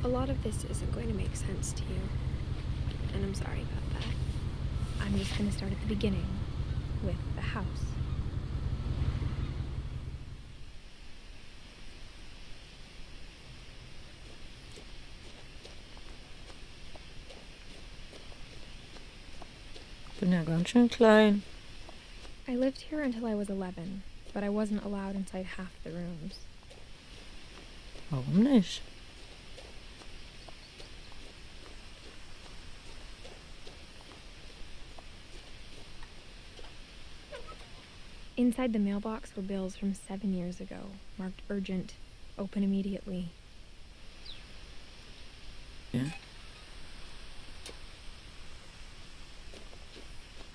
A lot of this isn't going to make sense to you, and I'm sorry about that. I'm just going to start at the beginning, with the house. Bin ja ganz schön klein. I lived here until I was 11, but I wasn't allowed inside half the rooms. Warum nicht? Inside the mailbox were bills from 7 years ago, marked urgent, open immediately. Ja.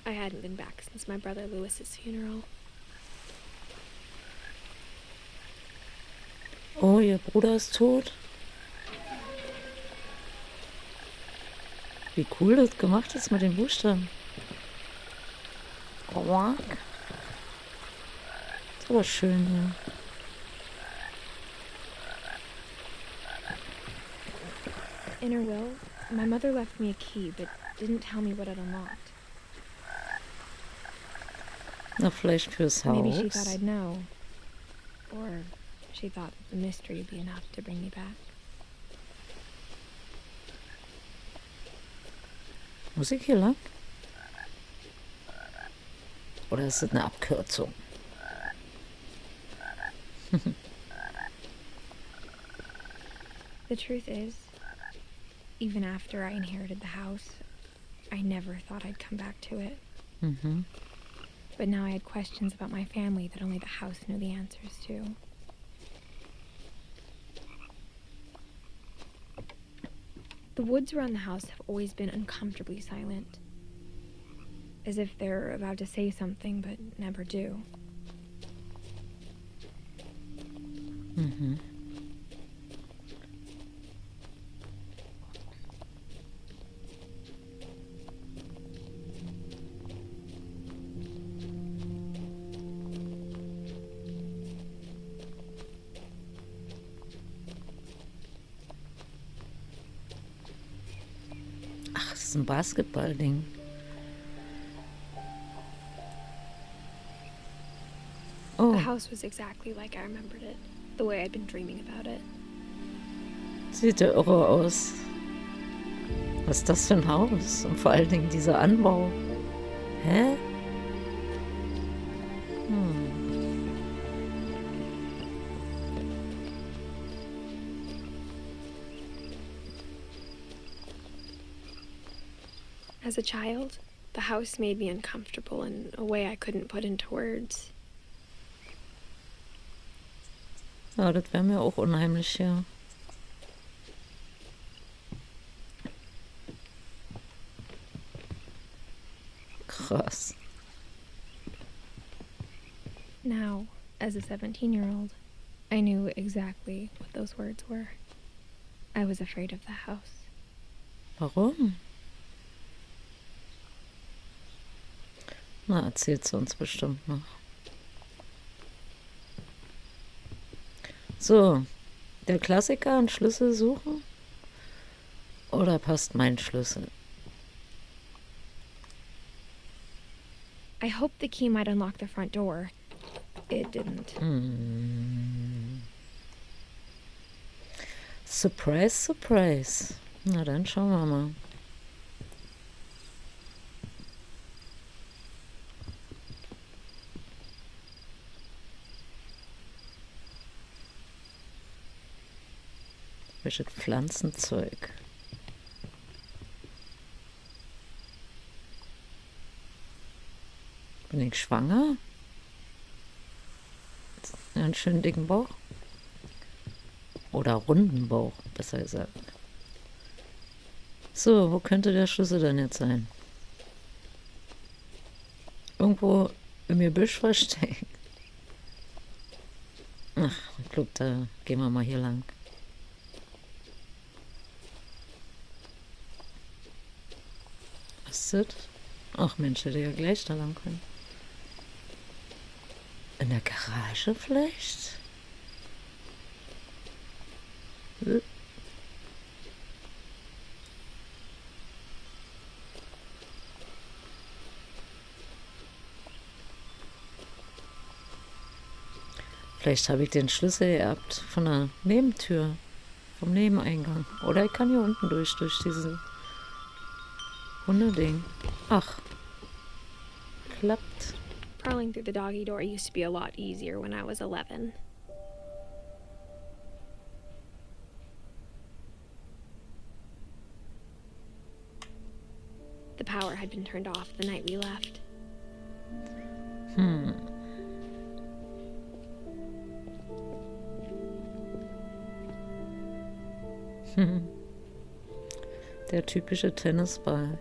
I hadn't been back since my brother Lewis's funeral. Oh, ihr Bruder ist tot. Wie cool das gemacht ist mit den Buchstaben. Quack. Ist aber schön hier. In her will, my mother left me a key, but didn't tell me what it unlocked. Na, vielleicht fürs Haus. Maybe she thought I'd know. Or she thought the mystery would be enough to bring me back. Muss ich hier lang? Oder ist das eine Abkürzung? The truth is, even after I inherited the house, I never thought I'd come back to it. Mhm. But now I had questions about my family that only the house knew the answers to. The woods around the house have always been uncomfortably silent, as if they're about to say something but never do. Mhm. Ach, das ist ein Basketballding. Oh, The house was exactly like I remembered it, the way I'd been dreaming about it. sieht ja irre aus. Was ist das für ein Haus? Und vor allen Dingen dieser Anbau. Hä? As a child, the house made me uncomfortable in a way I couldn't put into words. Ja, das wäre mir auch unheimlich hier. Krass. Now, as a 17-year-old, I knew exactly what those words were. I was afraid of the house. Warum? Na, erzählt sie uns bestimmt noch. So, der Klassiker, einen Schlüssel suchen? Oder passt mein Schlüssel? I hoped the key might unlock the front door. It didn't. Surprise, surprise. Na dann schauen wir mal. Welches Pflanzenzeug? Bin ich schwanger? Einen schönen dicken Bauch? Oder runden Bauch, besser gesagt. So, wo könnte der Schlüssel denn jetzt sein? Irgendwo im Gebüsch versteckt. Ach, ich glaube, da gehen wir mal hier lang. Was ist das? Ach Mensch, hätte ja gleich da lang können. In der Garage vielleicht? Vielleicht habe ich den Schlüssel geerbt von der Nebentür, vom Nebeneingang. Oder ich kann hier unten durch diese Hundeding. Ach, klappt. Crawling through the doggy door used to be a lot easier when I was 11. The power had been turned off the night we left. Der typische Tennisball.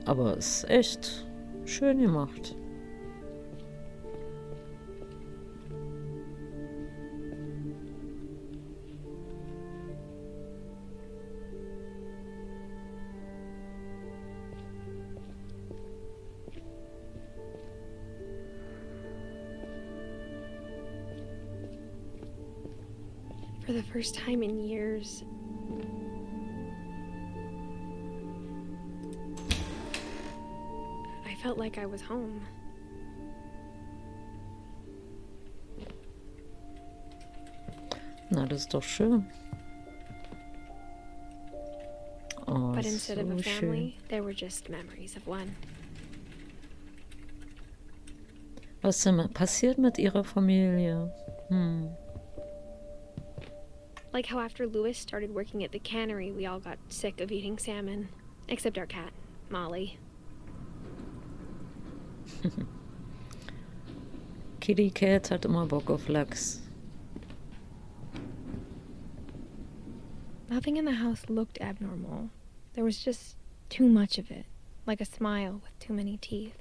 Aber ist echt schön gemacht. For the first time in years, I felt like I was home. Na, das ist doch schön. Oh, But instead so of a schön. family, there were just memories of one. Was ist denn passiert mit ihrer Familie? Like how after Lewis started working at the cannery, we all got sick of eating salmon. Except our cat, Molly. Kitty Cat hat immer Bock auf Lachs. Nothing in the house looked abnormal. There was just too much of it, like a smile with too many teeth.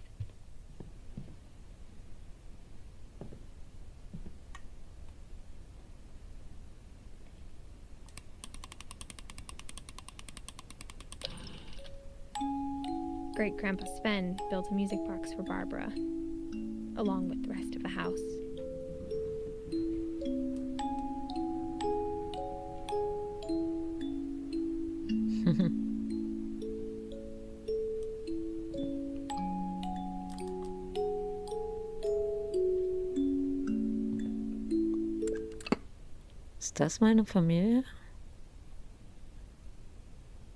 Great-Grandpa Sven built a music box for Barbara, along with the rest of the house. Ist das meine Familie?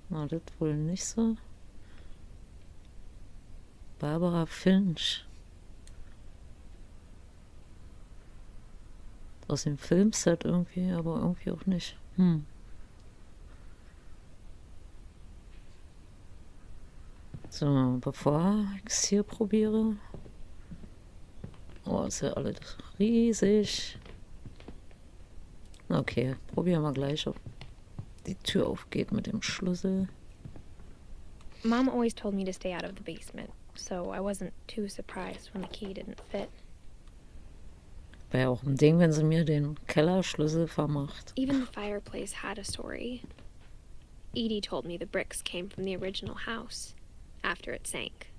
Na, das wohl nicht so. Barbara Finch. Aus dem Filmset irgendwie, aber irgendwie auch nicht. So, bevor ich es hier probiere. Oh, ist ja alles riesig. Okay, probieren wir gleich, ob die Tür aufgeht mit dem Schlüssel. Mom always told me to stay out of the basement, so I wasn't too surprised when the key didn't fit. Wäre ja auch ein Ding, wenn sie mir den Kellerschlüssel vermacht. Even the fireplace had a story. Edie told me the bricks came from the original house, after it sank.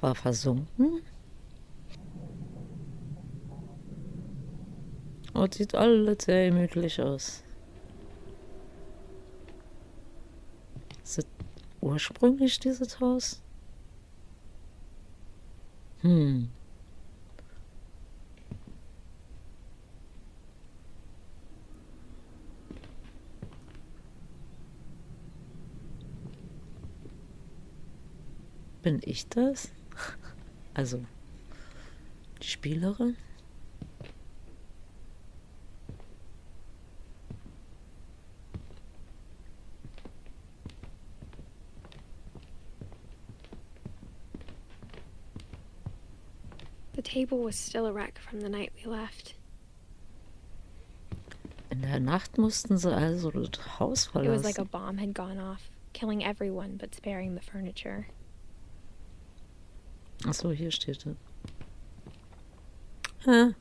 War versunken? Oh, sieht alles sehr gemütlich aus. Ist das ursprünglich dieses Haus? Bin ich das? Also, die Spielerin? The table was still a wreck from the night we left. In der Nacht mussten sie also das Haus It was like verlassen. a bomb had gone off, killing everyone but sparing the furniture. Achso, hier steht es. Hä?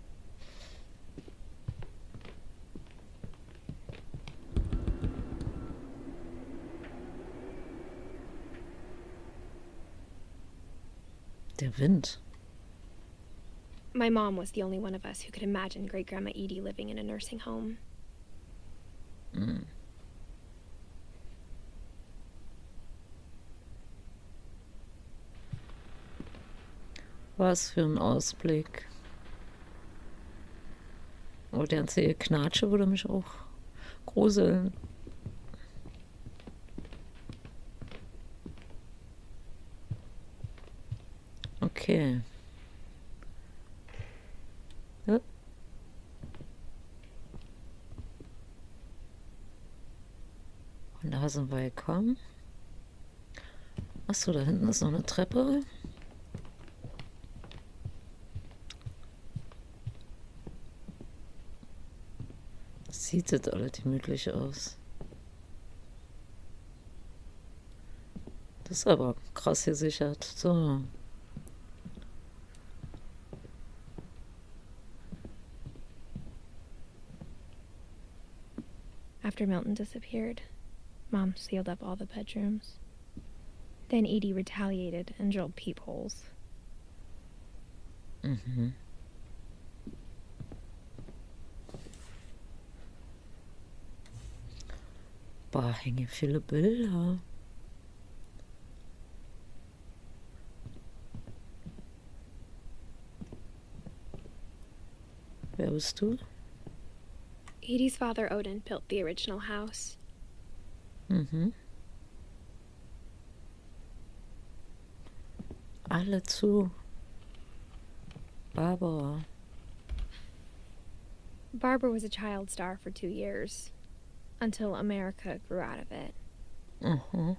Der Wind. My mom was the only one of us who could imagine Great-Grandma Edie living in a nursing home. Was für ein Ausblick. Oh, der ganze Knatsche würde mich auch gruseln. Okay. Ja. Und da sind wir gekommen. Achso, da hinten ist noch eine Treppe. Sieht das alles gemütlich aus. Das ist aber krass gesichert. So. After Milton disappeared, Mom sealed up all the bedrooms. Then Edie retaliated and drilled peepholes. Mhm. Boah, hängen viele Bilder. Wer bist du? Edie's father, Odin, built the original house. Mhm. Alle zu. Barbara. Barbara was a child star for 2 years, until America grew out of it. Mhm.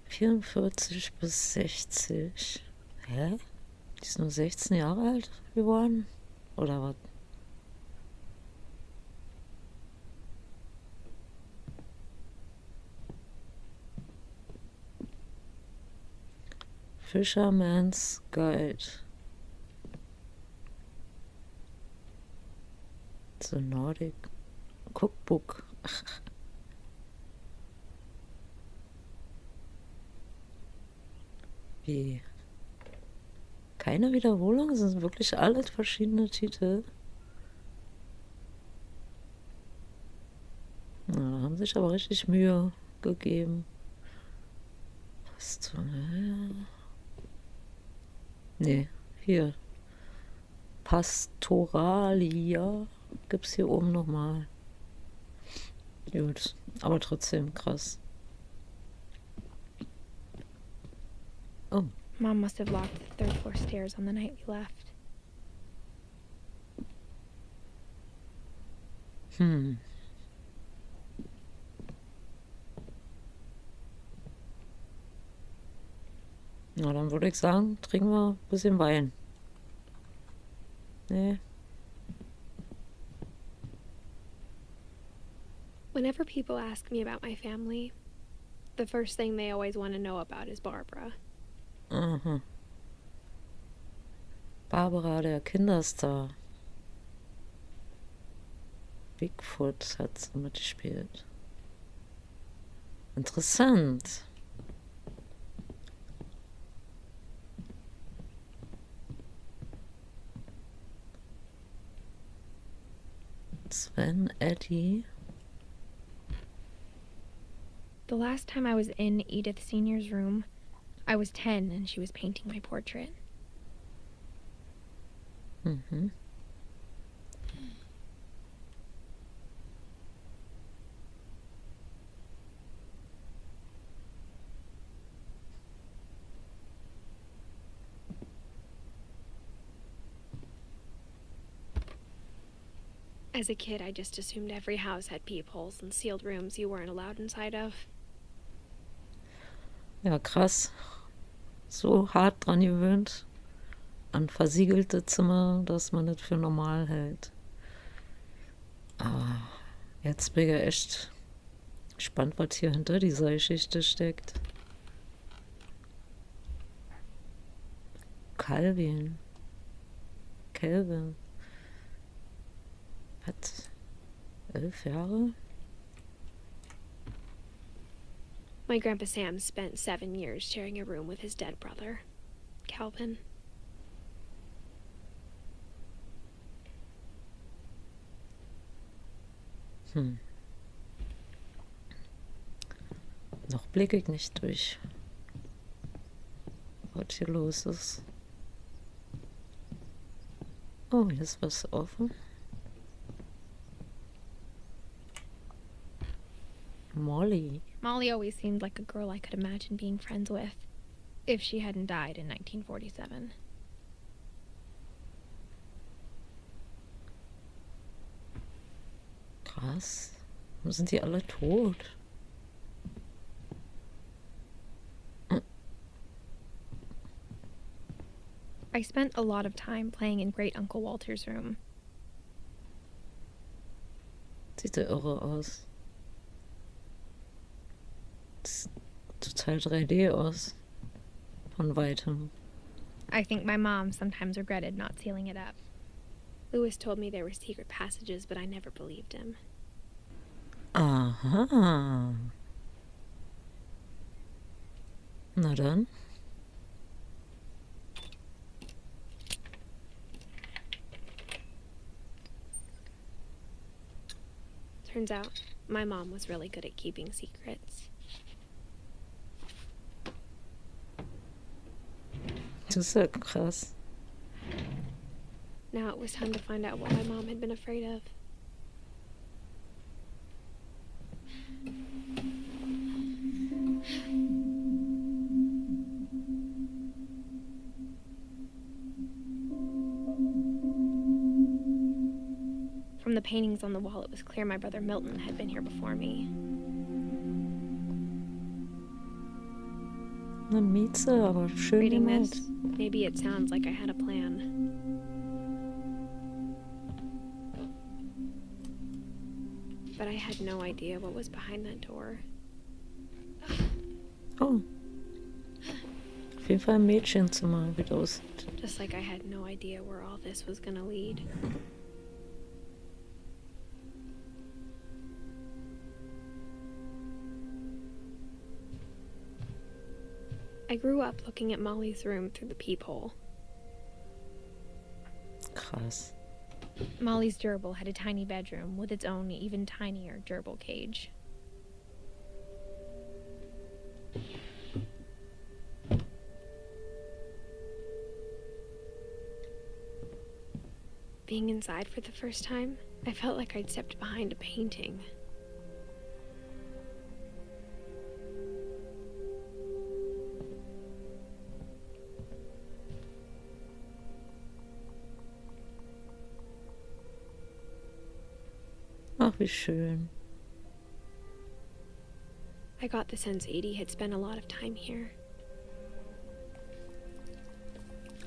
»44 bis 60. Hä? Die ist nur 16 Jahre alt geworden? Oder was? Fisherman's Guide. The Nordic Cookbook. Wie? Keine Wiederholung? Es sind wirklich alle verschiedene Titel. Na, da haben sich aber richtig Mühe gegeben. Was zum... Nee, hier. Pastoralia gibt's hier oben nochmal. Gut, aber trotzdem krass. Oh. Mom must have locked the third floor stairs on the night we left. Na, dann würde ich sagen, trinken wir ein bisschen Wein. Nee. Whenever people ask me about my family, the first thing they always want to know about is Barbara. Aha. Barbara, der Kinderstar. Bigfoot hat sie mitgespielt. Interessant. Sven, Eddie. The last time I was in Edith Senior's room, I was 10 and she was painting my portrait. Mhm. As a kid, I just assumed every house had peepholes and sealed rooms you weren't allowed inside of. Ja, krass. So hart dran gewöhnt. An versiegelte Zimmer, dass man das für normal hält. Aber jetzt bin ich ja echt gespannt, was hier hinter dieser Geschichte steckt. Calvin. Was? 11 Jahre? My Grandpa Sam spent 7 years sharing a room with his dead brother, Calvin. Noch blicke ich nicht durch, was hier los ist. Oh, hier ist was offen. Molly. Molly always seemed like a girl I could imagine being friends with, if she hadn't died in 1947. Krass. Warum sind die alle tot? I spent a lot of time playing in Great Uncle Walter's room. Sieht ja irre aus. Das sieht total 3D aus. Von weitem. I think my mom sometimes regretted not sealing it up. Louis told me there were secret passages, but I never believed him. Aha. Na dann. Turns out, my mom was really good at keeping secrets. Das ist ja krass. Now it was time to find out what my mom had been afraid of. From the paintings on the wall, it was clear my brother Milton had been here before me. Eine Mieze, aber schön Reading gemacht. this, maybe it sounds like I had a plan. But I had no idea what was behind that door. Oh. Auf jeden Fall ein Mädchenzimmer, wie das aussieht. Just like I had no idea where all this was gonna lead. I grew up looking at Molly's room through the peephole. Krass. Molly's gerbil had a tiny bedroom with its own even tinier gerbil cage. Being inside for the first time, I felt like I'd stepped behind a painting. Ach, wie schön. I got the sense Edie had spent a lot of time here.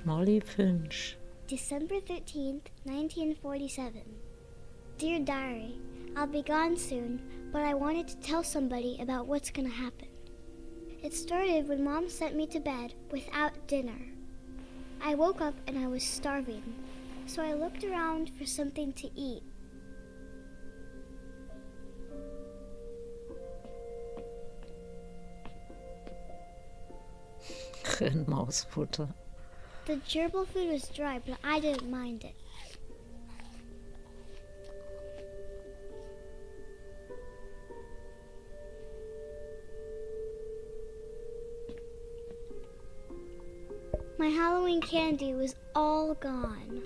Molly Finch. December 13th, 1947. Dear Diary, I'll be gone soon, but I wanted to tell somebody about what's gonna happen. It started when Mom sent me to bed without dinner. I woke up and I was starving, so I looked around for something to eat. Mausfutter. The gerbil food was dry, but I didn't mind it. My Halloween candy was all gone.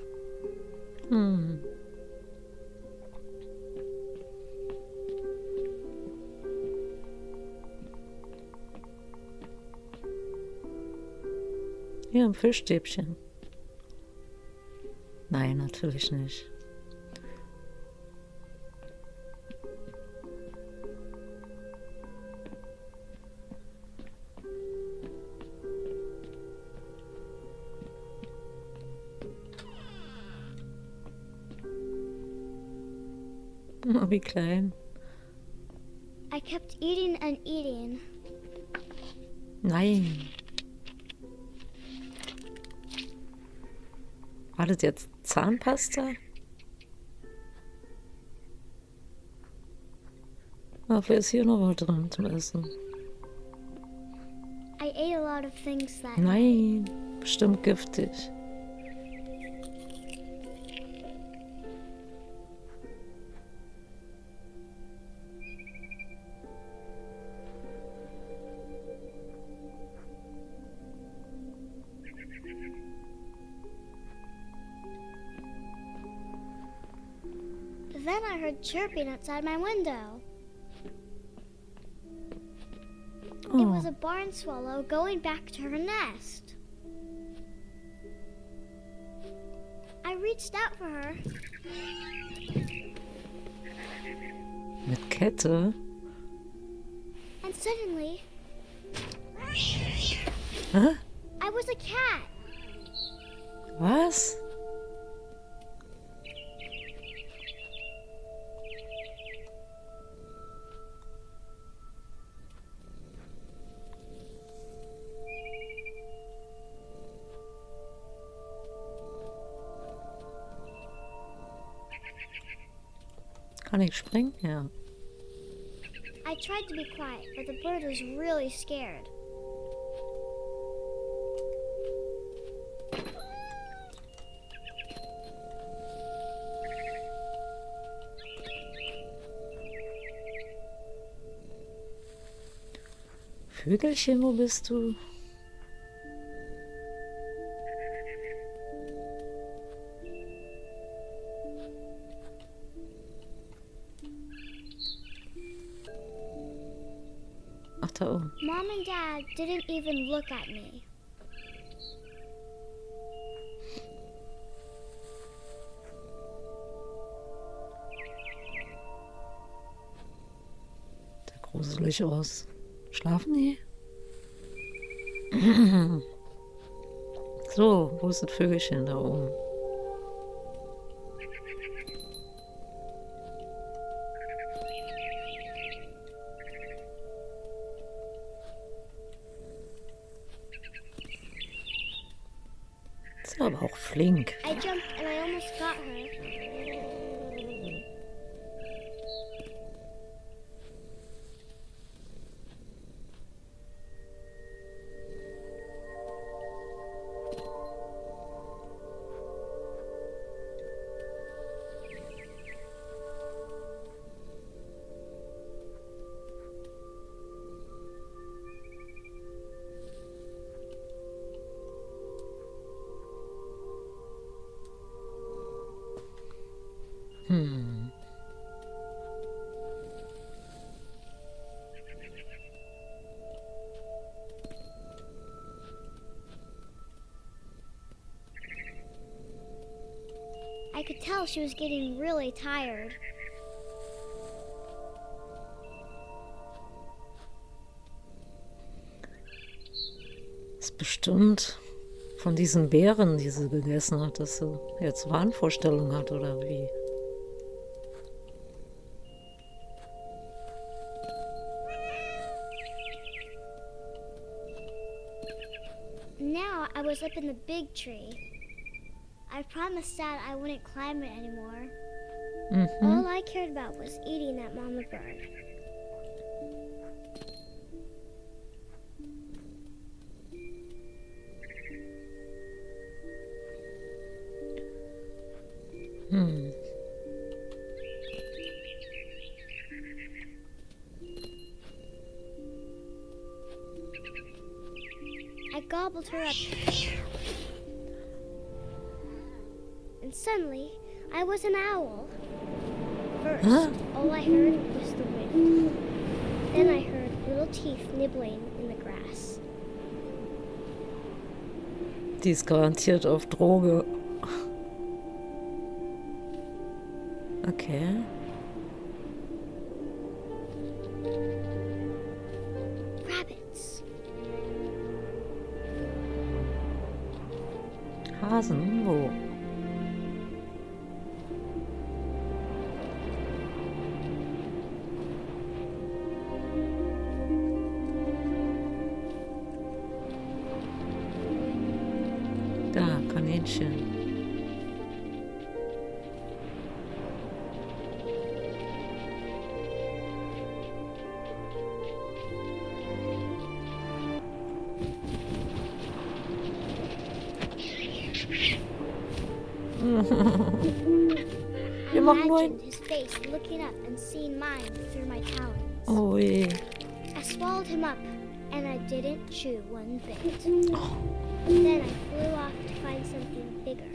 Hier ein Fischstäbchen. Nein, natürlich nicht. Oh, wie klein. I kept eating and eating. Nein. War das jetzt Zahnpasta? Dafür ist hier noch was drin zum Essen. I ate a lot of things that night. Nein, bestimmt giftig. I heard chirping outside my window. Oh, It was a barn swallow going back to her nest. I reached out for her. mit Kette. And suddenly, Hä? I was a cat. Was? Kann ich springen? Ja. I tried to be quiet, but the bird was really scared. Vögelchen, wo bist du? Ach, da oben. Mom and Dad didn't even look at me. Sieht gruselig aus. Schlafen die? So, wo ist das Vögelchen da oben? Ist aber auch flink. I jumped and I almost got her. I could tell she was getting really tired. Ist bestimmt von diesen Beeren, die sie gegessen hat, dass sie jetzt Wahnvorstellungen hat, oder wie? Now I was up in the big tree. I promised Dad I wouldn't climb it anymore. All I cared about was eating that mama bird. I gobbled her up. And suddenly, I was an owl. First, all I heard was the wind. Then I heard little teeth nibbling in the grass. Die ist garantiert auf Droge. Okay. Rabbits. Hasen, wo? Da, Kaninchen. Wir machen nur ein... Imagined his face looking up and seeing mine through my talons. Oh je. I swallowed him up, and I didn't chew one bit. Then I flew off to find something bigger.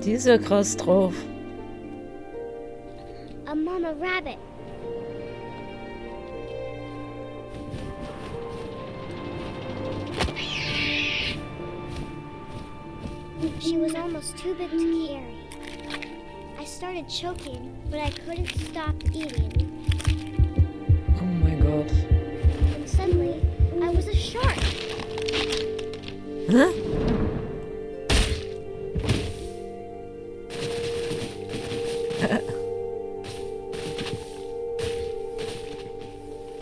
Die ist ja krass drauf. A mama rabbit. She was almost too big to carry. I started choking, but I couldn't stop eating. Oh mein Gott. And suddenly, I was a shark. Hä?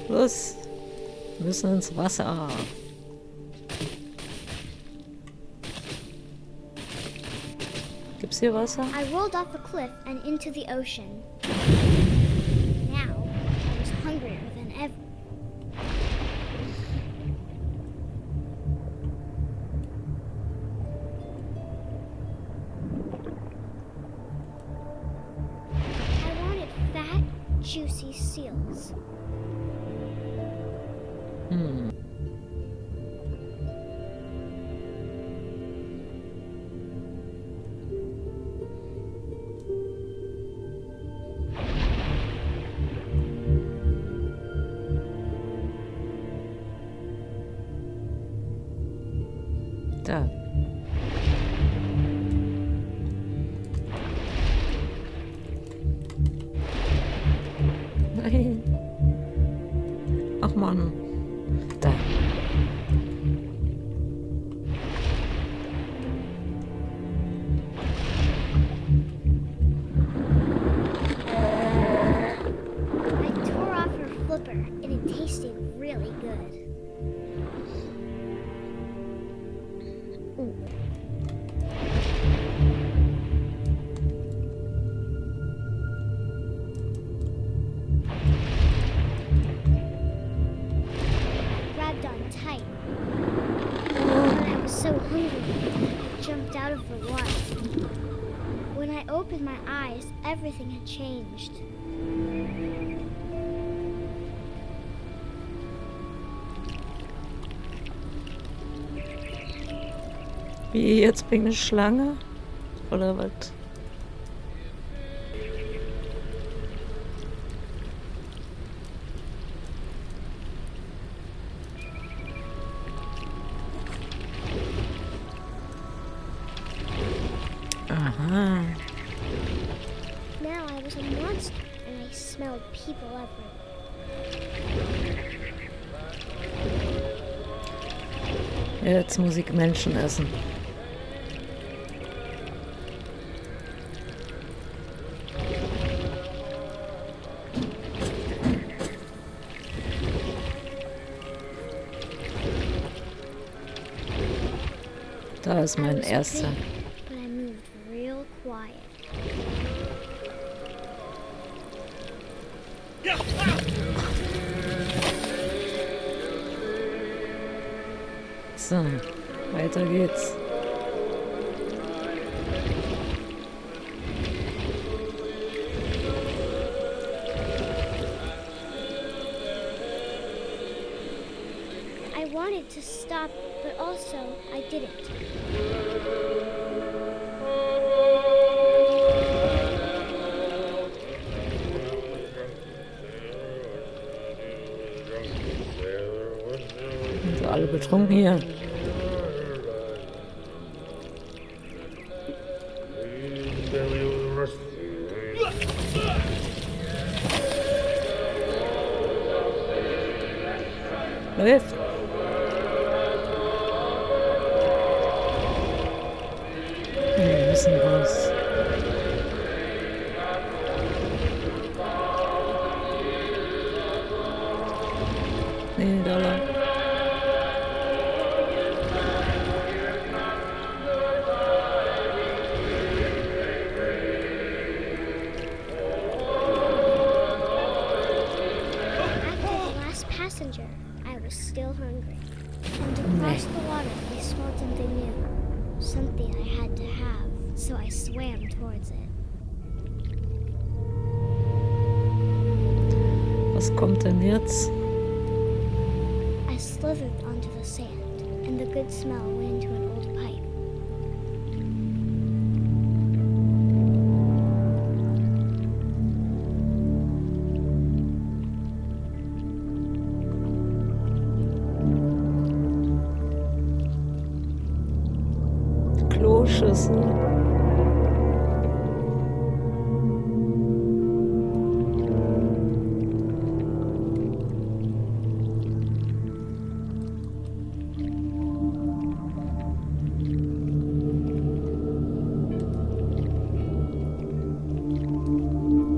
Los, wir müssen ins Wasser. Gibt's hier Wasser? I rolled off a cliff and into the ocean. Now, I was hungrier than ever. I wanted fat, juicy seals. Da. Nein. Ach Mann. Da. I tore off her flipper, and it tasted really good. Grabbed on tight. But I was so hungry, I jumped out of the water. When I opened my eyes, everything had changed. Wie, jetzt bin ich eine Schlange? Oder was? Aha. Now I was a monster, and I smelled people everywhere. Jetzt muss ich Menschen essen. Da ist mein erster. But I moved real quiet. So, weiter geht's. I wanted to stop, but also I didn't. Sind alle betrunken hier? Läuft. Wir müssen raus. Nee, da lang. Passenger, I was still hungry. And across the water, I smelled something new. Something I had to have, so I swam towards it. Was kommt denn jetzt? I slithered onto the sand, and the good smell went into an old pipe. Kloschüssel.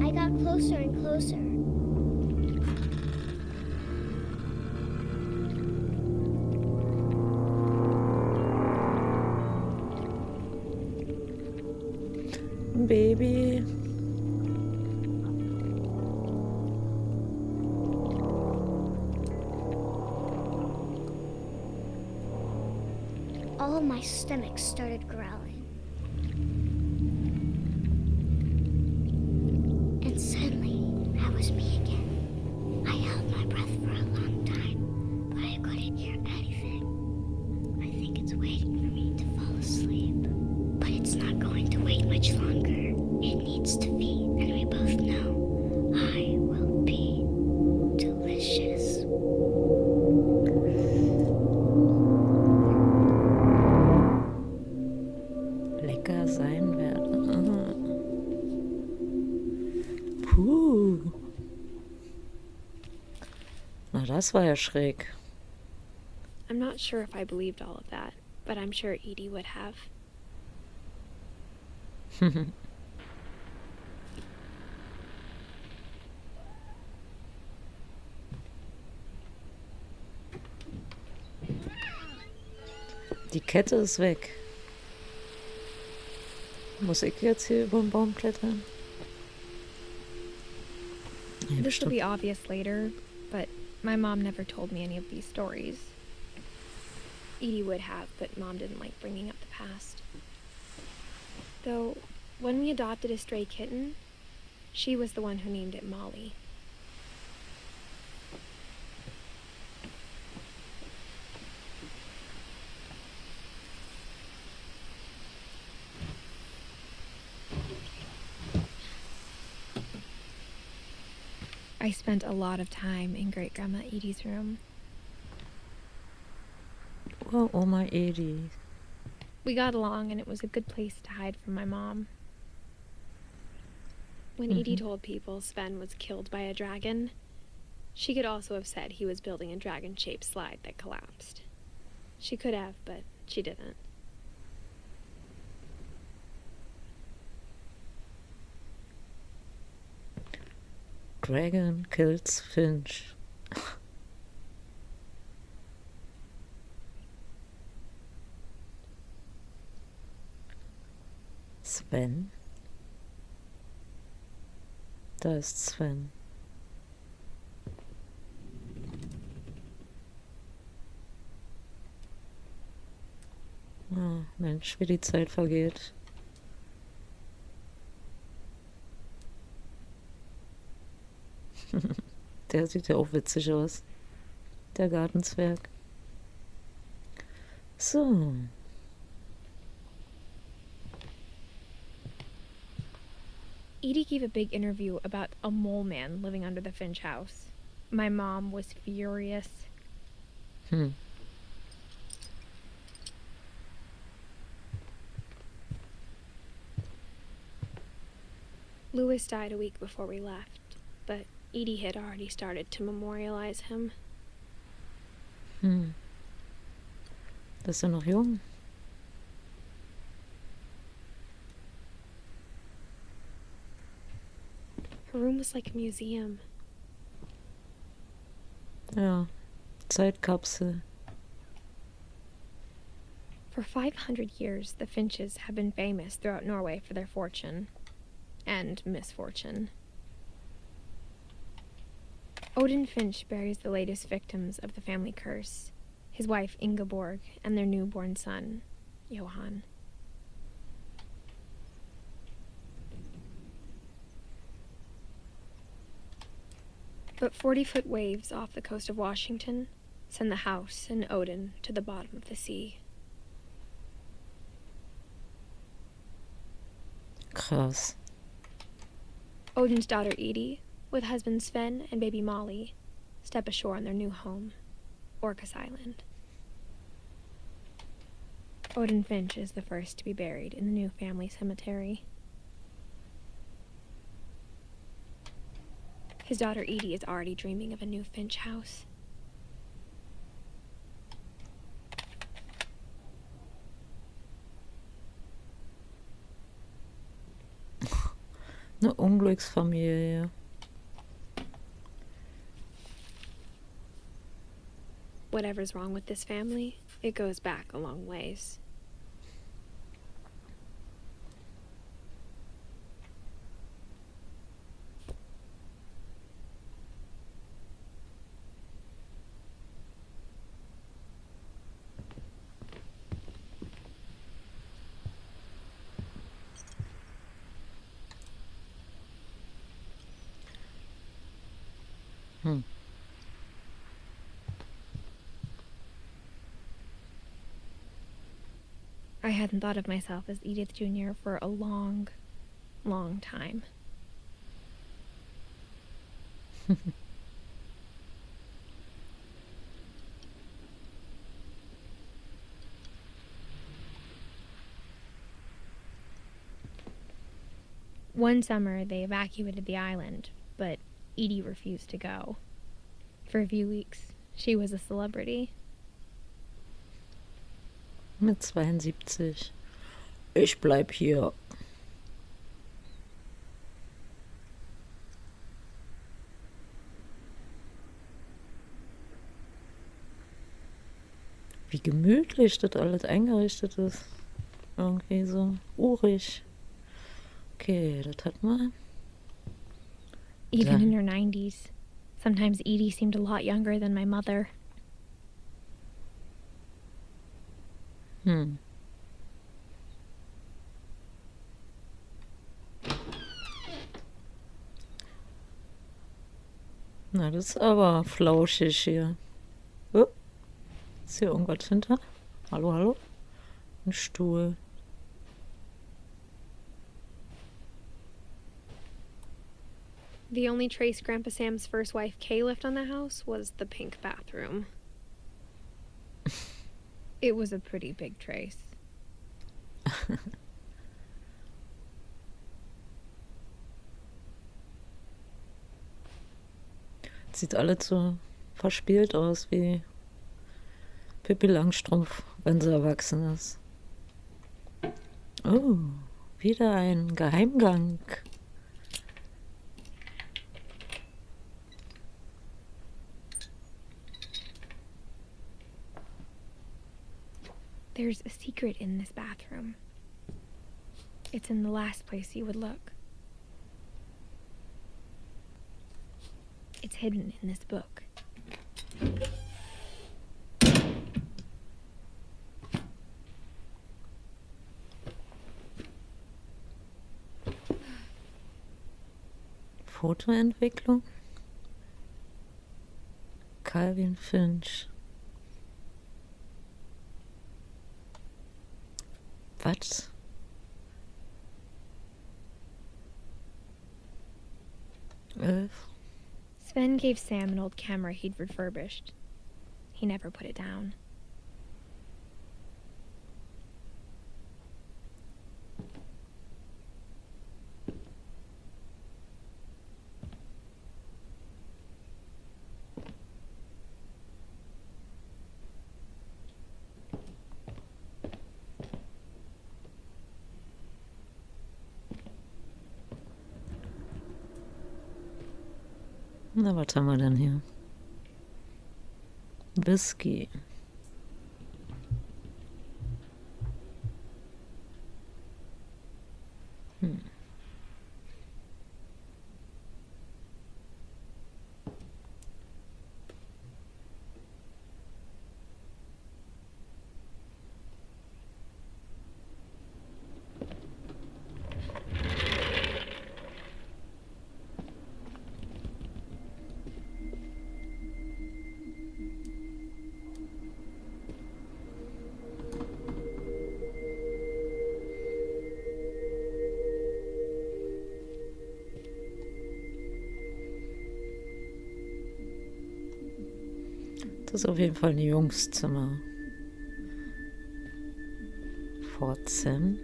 I got closer and closer. Baby. All of my stomach started growling. And suddenly, I was me again. I held my breath for a long time, but I couldn't hear anything. I think it's waiting for me to fall asleep. But it's not going to wait much longer. It needs to be, and we both know I will be delicious. Lecker sein werde. Puh. Na, das war ja schräg. I'm not sure if I believed all of that, but I'm sure Edie would have. Die Kette ist weg. Muss ich jetzt hier über den Baum klettern? Ja, This will bestimmt. be obvious later, but my mom never told me any of these stories. Edie would have, but Mom didn't like bringing up the past. Though, when we adopted a stray kitten, she was the one who named it Molly. I spent a lot of time in Great Grandma Edie's room. Oh, Oma Edie. We got along, and it was a good place to hide from my mom. When Edie told people Sven was killed by a dragon, she could also have said he was building a dragon-shaped slide that collapsed. She could have, but she didn't. Dragon kills Finch. Sven? Da ist Sven. Ah, Mensch, wie die Zeit vergeht. Der sieht ja auch witzig aus. Der Gartenzwerg. So. Edie gave a big interview about a mole man living under the Finch house. My mom was furious. Louis died a week before we left, but Edie had already started to memorialize him. Das ist ja noch jung. Her room was like a museum. Ja, Zeitkapsel. For 500 years, the Finches have been famous throughout Norway for their fortune and misfortune. Odin Finch buries the latest victims of the family curse, his wife Ingeborg and their newborn son, Johan. But 40-foot waves off the coast of Washington send the house and Odin to the bottom of the sea. Krass. Odin's daughter Edie, with husband Sven and baby Molly, step ashore on their new home, Orcas Island. Odin Finch is the first to be buried in the new family cemetery. His daughter Edie is already dreaming of a new Finch house. Eine Unglücksfamilie. Whatever's wrong with this family, it goes back a long ways. I hadn't thought of myself as Edith Jr. for a long, long time. One summer, they evacuated the island, but Edie refused to go. For a few weeks, she was a celebrity. Mit 72. Ich bleib hier. Wie gemütlich das alles eingerichtet ist. Irgendwie so urig. Okay, das hat man. Even Ja. in her 90s, sometimes Edie seemed a lot younger than my mother. Na, das ist aber flauschig hier. Oh, ist hier irgendwas hinter? Hallo, hallo? Ein Stuhl. The only trace Grandpa Sam's first wife Kay left on the house was the pink bathroom. It was a pretty big trace. Sieht alles so verspielt aus wie Pippi Langstrumpf, wenn sie erwachsen ist. Oh, wieder ein Geheimgang. There's a secret in this bathroom. It's in the last place you would look. It's hidden in this book. Fotoentwicklung. Calvin Finch. Was? Sven gave Sam an old camera he'd refurbished. He never put it down. Na, was haben wir denn hier? Whisky. Das ist auf jeden Fall ein Jungszimmer. Sam.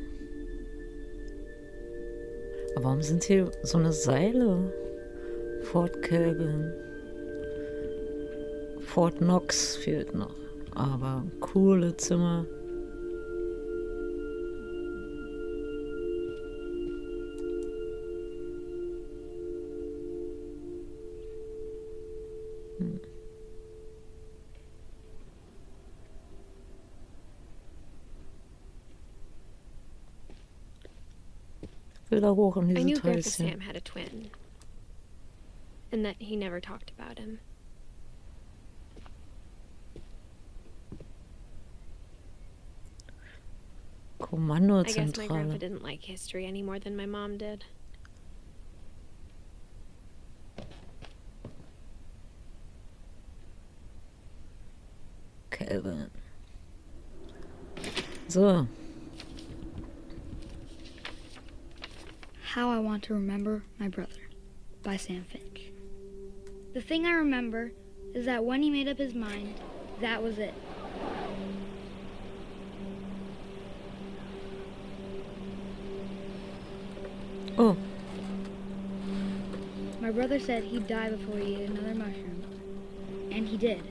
Aber warum sind hier so eine Seile? Fort Calvin. Fort Knox fehlt noch. Aber coole Zimmer. Ich will da hoch in I diese knew Grandpa Häuschen. Sam had a twin, and that he never talked about him. I guess my Kommandozentrale. grandpa didn't like history any more than my mom did. Calvin. So, How I Want to Remember My Brother by Sam Finch. The thing I remember is that when he made up his mind, that was it. oh, My brother said he'd die before he ate another mushroom. And he did.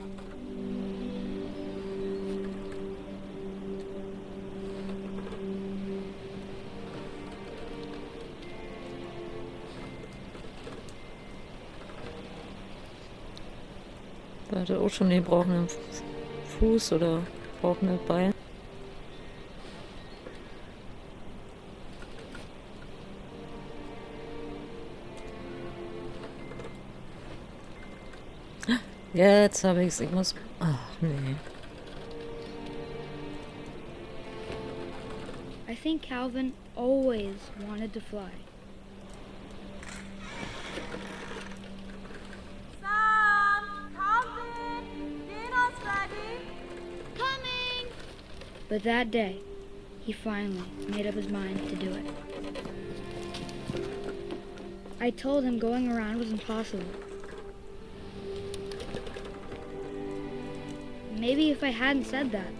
da hat er auch schon den gebrochenen Fuß oder gebrochene Bein. Jetzt habe ich's. Ich muss. Ach, nee. I think Calvin always wanted to fly. Sam, Calvin, dinner's ready. Coming! But that day, he finally made up his mind to do it. I told him going around was impossible. Maybe if I hadn't said that,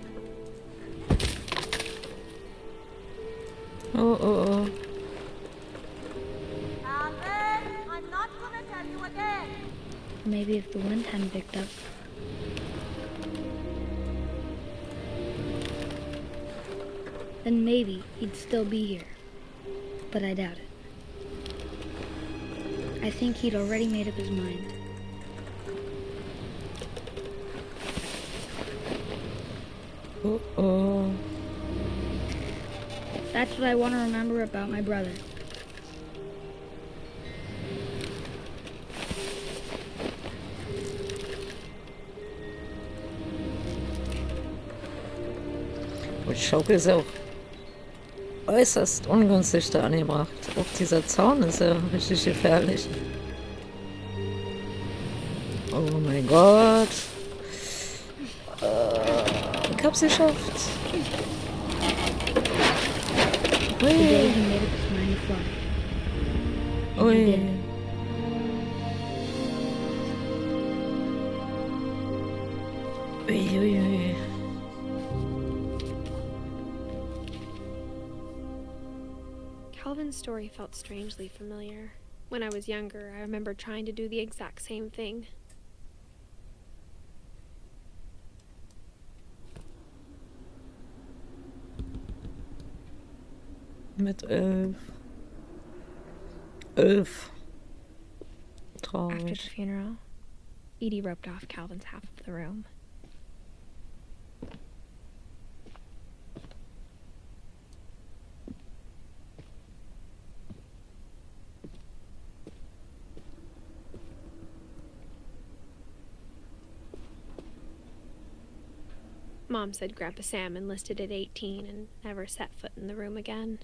Oh, oh, oh. Calvin, I'm not gonna tell you again. maybe if the wind hadn't picked up, then maybe he'd still be here. But I doubt it. I think he'd already made up his mind. Oh, oh. That's what I want to remember about my brother. Und die Schaukel ist ja auch äußerst ungünstig da angebracht. Auch dieser Zaun ist ja richtig gefährlich. Oh mein Gott. Ich hab's geschafft. The day Ui. he made up his mind to fly. And he Ui. did. Ui, ui, ui. Calvin's story felt strangely familiar. When I was younger, I remember trying to do the exact same thing. Mit 11. 11. After the Traurig. funeral, Edie roped off Calvin's half of the room. Mom said Grandpa Sam enlisted at 18 and never set foot in the room again.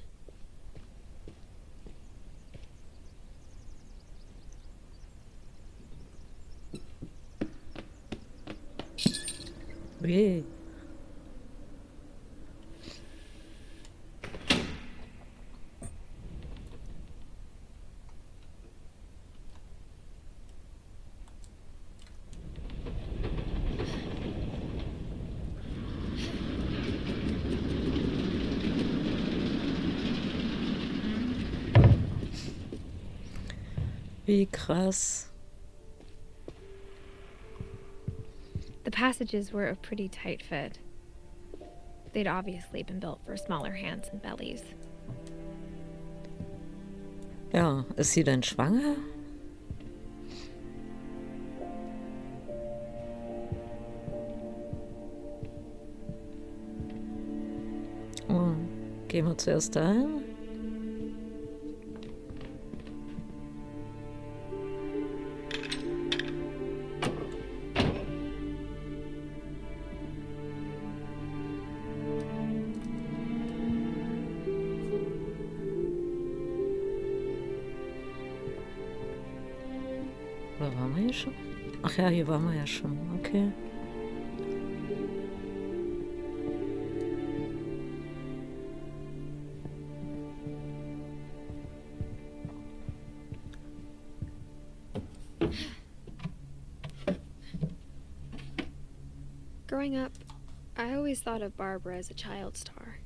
Ui. Wie krass. The passages were a pretty tight fit. They'd obviously been built for smaller hands and bellies. Ja, ist sie denn schwanger? Oh, gehen wir zuerst dahin? Oder waren wir hier schon? Ach ja, hier waren wir ja schon. Okay. Growing up, I always thought of Barbara as a child star.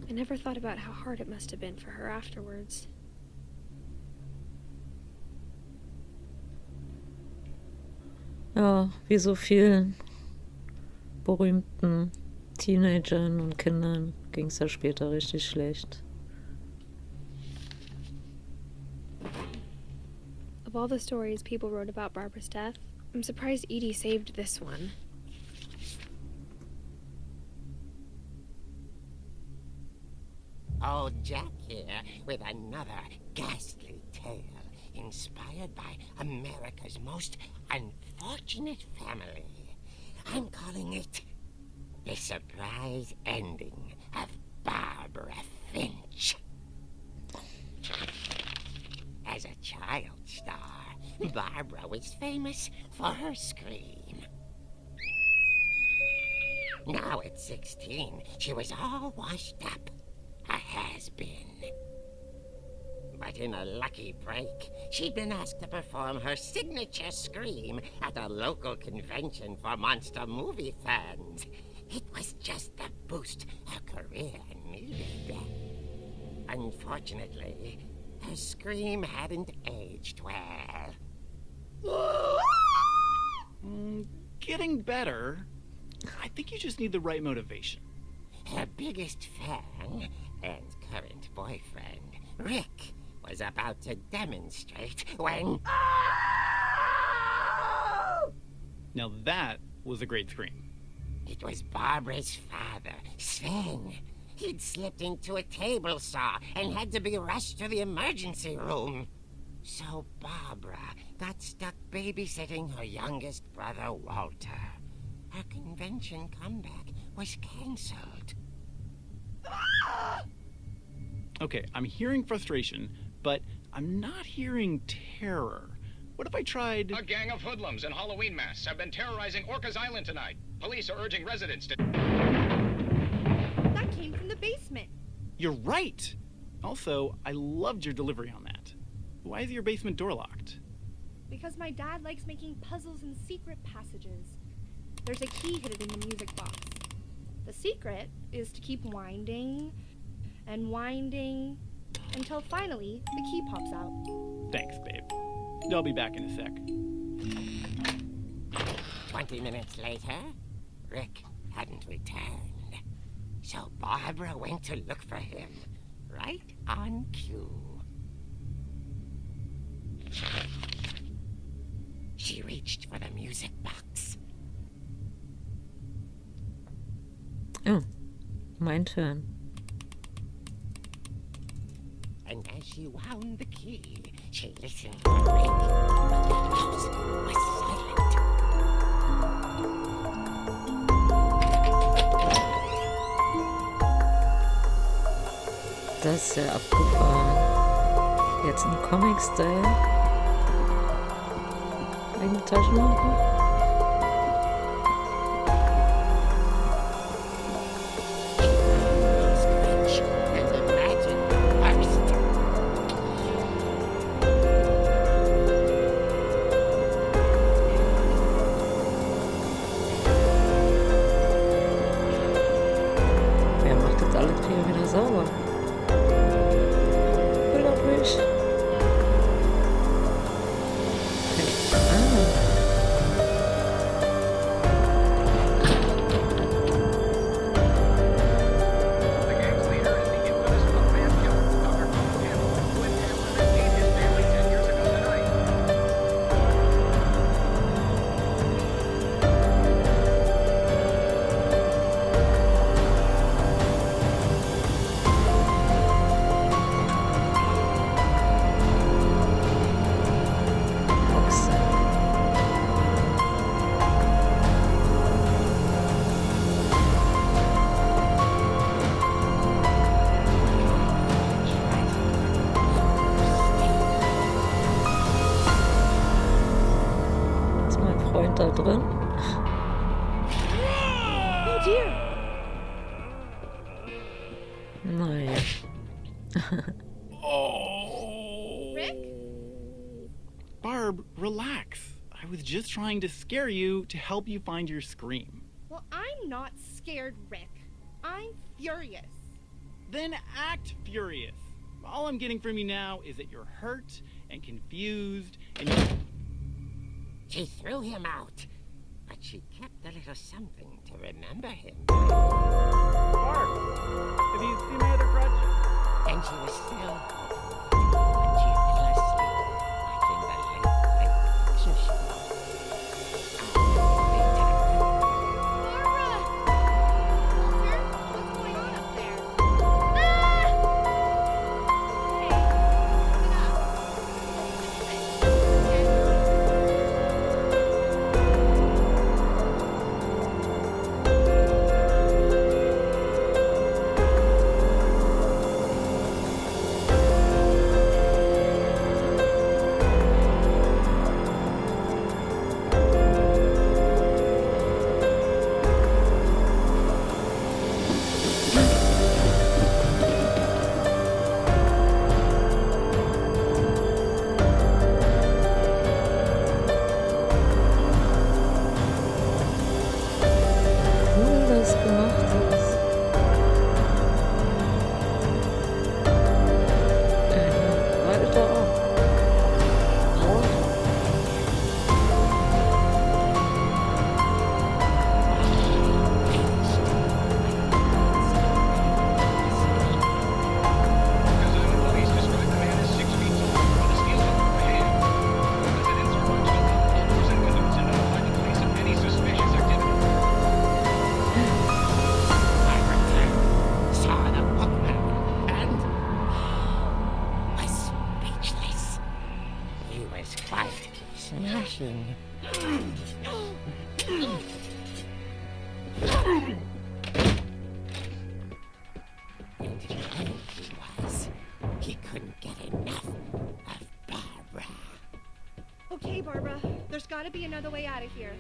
I never thought about how hard it must have been for her afterwards. Ja, wie so vielen berühmten Teenagern und Kindern ging es ja später richtig schlecht. Of all the stories people wrote about Barbara's death, I'm surprised Edie saved this one. Old Jack here with another ghastly tale inspired by America's most unfortunate family. I'm calling it The Surprise Ending of Barbara Finch. As a child star, Barbara was famous for her scream. Now at 16, she was all washed up. A has-been. But in a lucky break, she'd been asked to perform her signature scream at a local convention for monster movie fans. It was just the boost her career needed. Unfortunately, her scream hadn't aged well. Getting better. I think you just need the right motivation. Her biggest fan and current boyfriend, Rick, was about to demonstrate when... Now that was a great scream. It was Barbara's father, Sven. He'd slipped into a table saw and had to be rushed to the emergency room. So Barbara got stuck babysitting her youngest brother, Walter. Her convention comeback was cancelled. Okay, I'm hearing frustration, but I'm not hearing terror. What if I tried... A gang of hoodlums in Halloween masks have been terrorizing Orcas Island tonight. Police are urging residents to... That came from the basement. You're right! Also, I loved your delivery on that. Why is your basement door locked? Because my dad likes making puzzles and secret passages. There's a key hidden in the music box. The secret is to keep winding and winding until finally the key pops out. Thanks, babe. I'll be back in a sec. 20 minutes later, Rick hadn't returned. So Barbara went to look for him, right on cue. She reached for the music box. Oh, mein Turn. And as she wound the key, she listened for Rick, but the house was silent. Das ist ja abgefahren. Jetzt im Comic-Style. Eigene Taschenlampe. sauber. Will auch nicht. The gang's leader is the infamous one-man killer, Dr. Taucht, who in Hamlin ate his family 10 years ago tonight. Ist mein Freund da drin? Oh dear! Naja. Rick? Barb, relax. I was just trying to scare you to help you find your scream. Well, I'm not scared, Rick. I'm furious. Then act furious. All I'm getting from you now is that you're hurt and confused and She threw him out, but she kept a little something to remember him. Barb, have you seen my other crutch? And she was still when she fell asleep, watching the late picture show. Barbara! Walter, what's going on up there? Hey, Cool, das gemacht ist. Weiter auch. Kazan police described the man as 6 feet tall with a steel hook for a hand. Residents are urged to lock all doors and windows and notify the police of any suspicious activity. I returned, saw the bookman, and was speechless. He was quite smashing. And whoever he was, he couldn't get enough of Barbara. okay, Barbara. There's got to be another way out of here.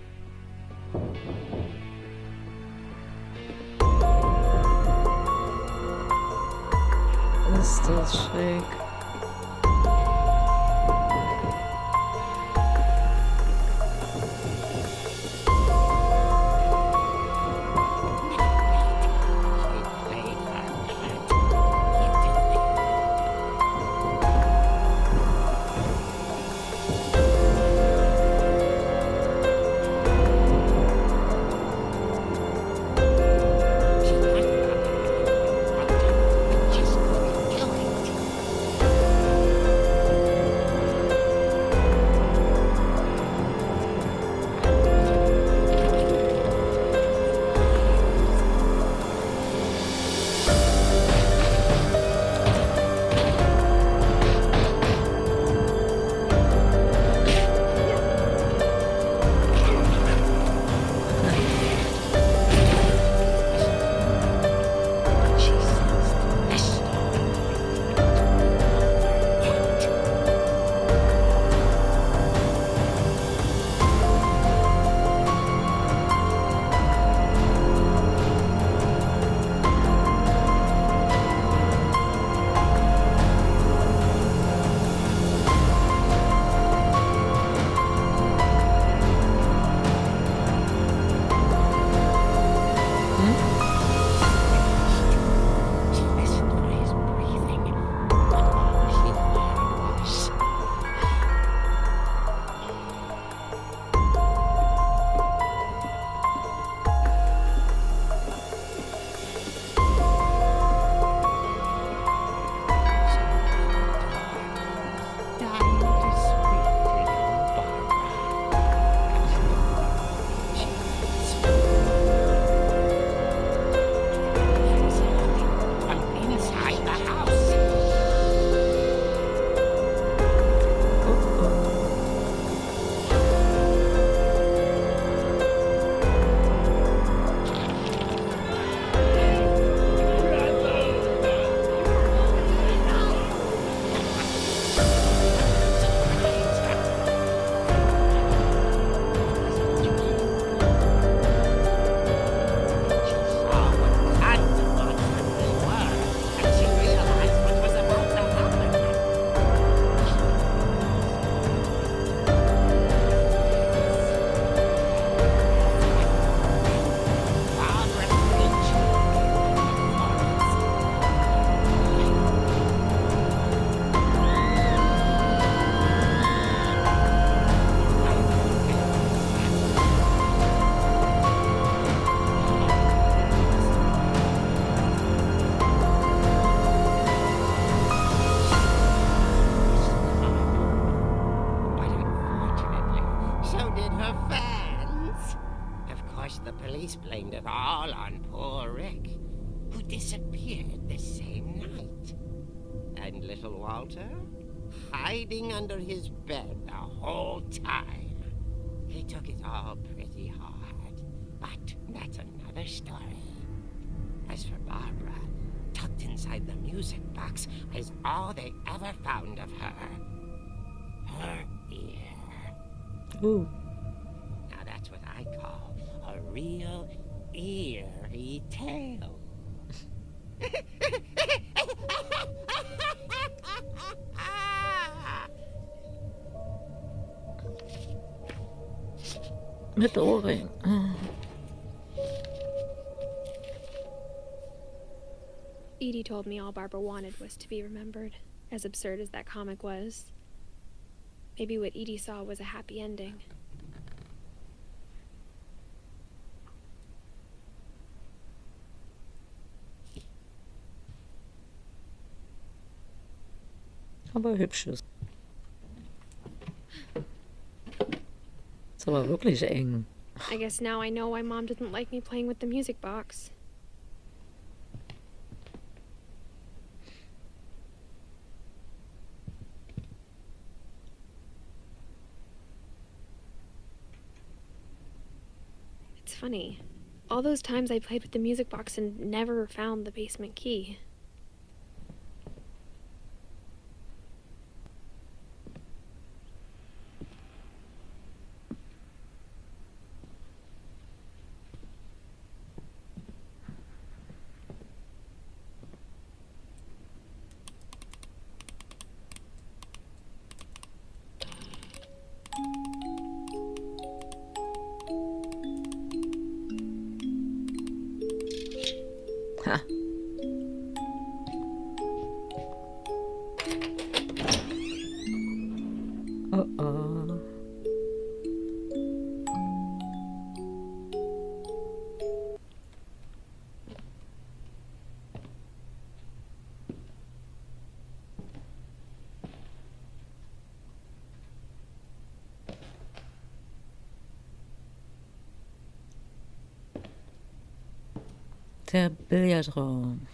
Ist das schräg. She played her part beautifully. She thought about it, but just couldn't do it. her fans. Of course, the police blamed it all on poor Rick, who disappeared the same night. And little Walter, hiding under his bed the whole time. He took it all pretty hard, but that's another story. As for Barbara, tucked inside the music box is all they ever found of her. Her ear. Ooh. Now that's what I call a real eerie tale. Mit Ohrring. Edie told me all Barbara wanted was to be remembered, as absurd as that comic was. Maybe what Edie saw was a happy ending. Aber hübsches. Ist aber wirklich eng. I guess now I know why Mom didn't like me playing with the music box. It's funny. All those times I played with the music box and never found the basement key. Ha. Oh oh. Der Billardraum.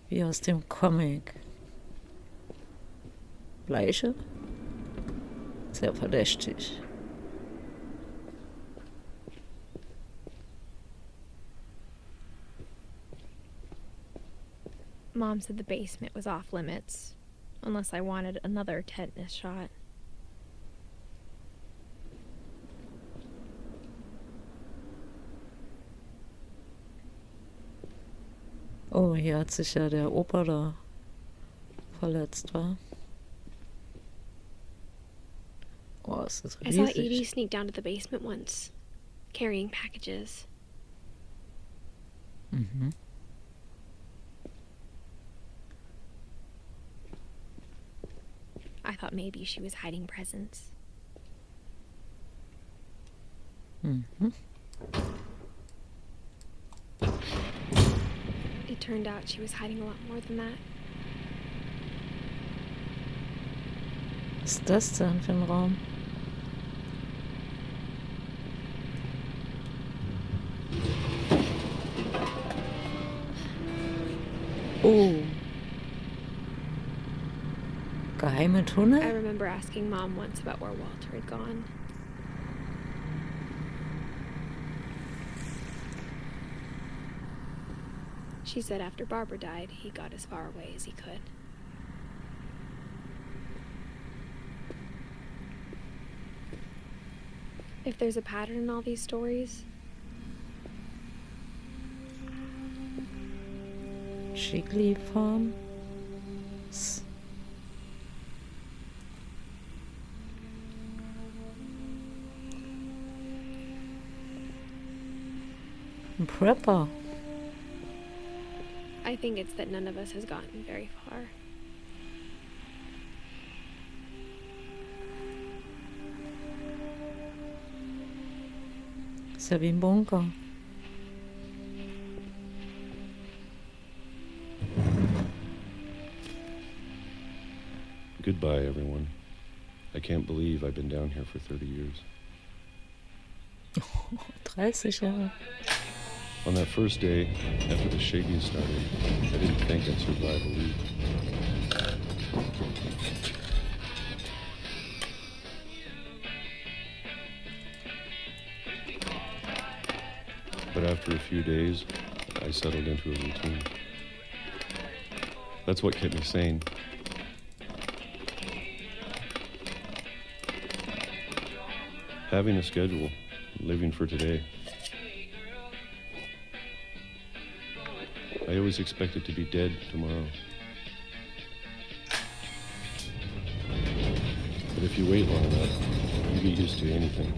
Wie aus dem Comic. Leiche? Sehr verdächtig. Mom said the basement was off limits, unless I wanted another tetanus shot. Oh, hier hat sich ja der Opa da verletzt, wa? Oh, es ist I saw Edie riesig. sneak down to the basement once, carrying packages. Mhm. I thought maybe she was hiding presents. Mhm. It turned out she was hiding a lot more than that. Was ist das denn für ein Raum? Oh. Geheime I Tunnel? remember asking Mom once about where Walter had gone. She said after Barbara died, he got as far away as he could. If there's a pattern in all these stories, Jiggly Farm? Ein Prepper. I think it's that none of us has gotten very far. Ist ja wie ein Bunker. Goodbye, everyone. I can't believe I've been down here for 30 years. 30 Jahre. On that first day, after the shaking started, I didn't think I'd survive a week. But after a few days, I settled into a routine. That's what kept me sane. Having a schedule, living for today. I always expected to be dead tomorrow. But if you wait long enough, you get used to anything.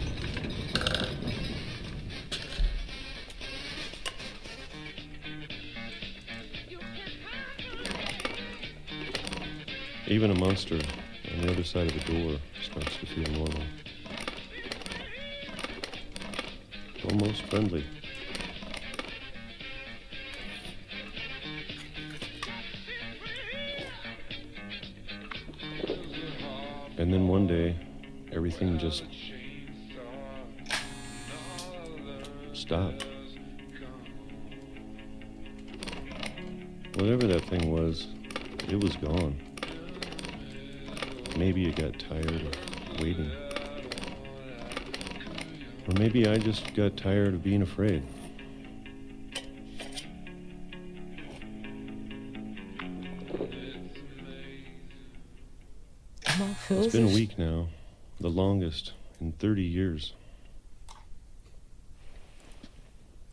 Even a monster on the other side of the door starts to feel normal. Almost friendly. And then one day, everything just stopped. Whatever that thing was, it was gone. Maybe it got tired of waiting. Or maybe I just got tired of being afraid. It's been a week now, the longest in 30 years.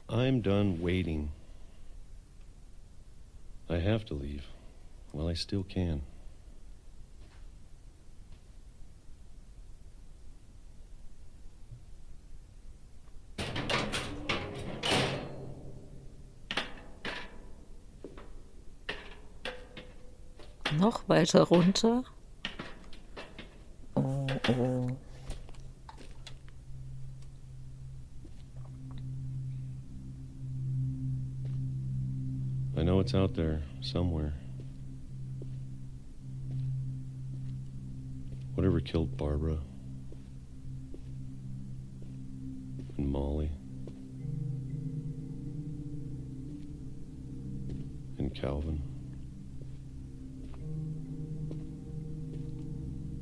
I'm done waiting. I have to leave while I still can. Noch weiter runter. Oh, oh. I know it's out there somewhere. Whatever killed Barbara and Molly and Calvin.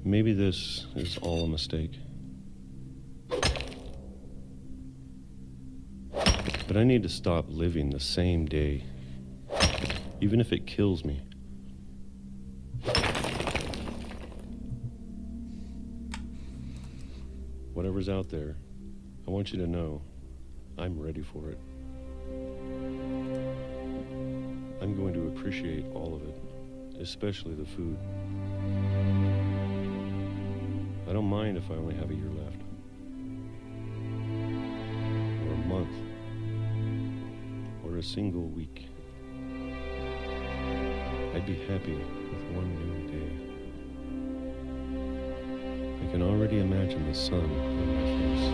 Maybe this is all a mistake. But I need to stop living the same day, even if it kills me. Whatever's out there, I want you to know I'm ready for it. I'm going to appreciate all of it, especially the food. I don't mind if I only have a year left. Or a month. Or a single week. I'd be happy with one new day. I can already imagine the sun on my face.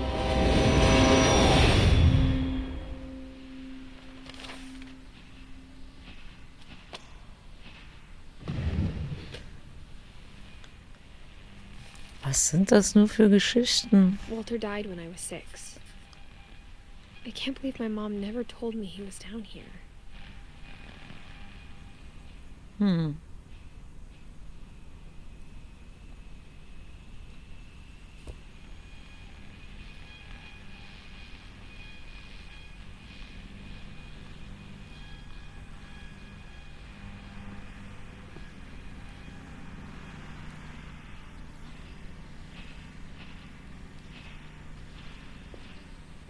Was sind das nur für Geschichten? Walter died when I was 6. I can't believe my mom never told me he was down here.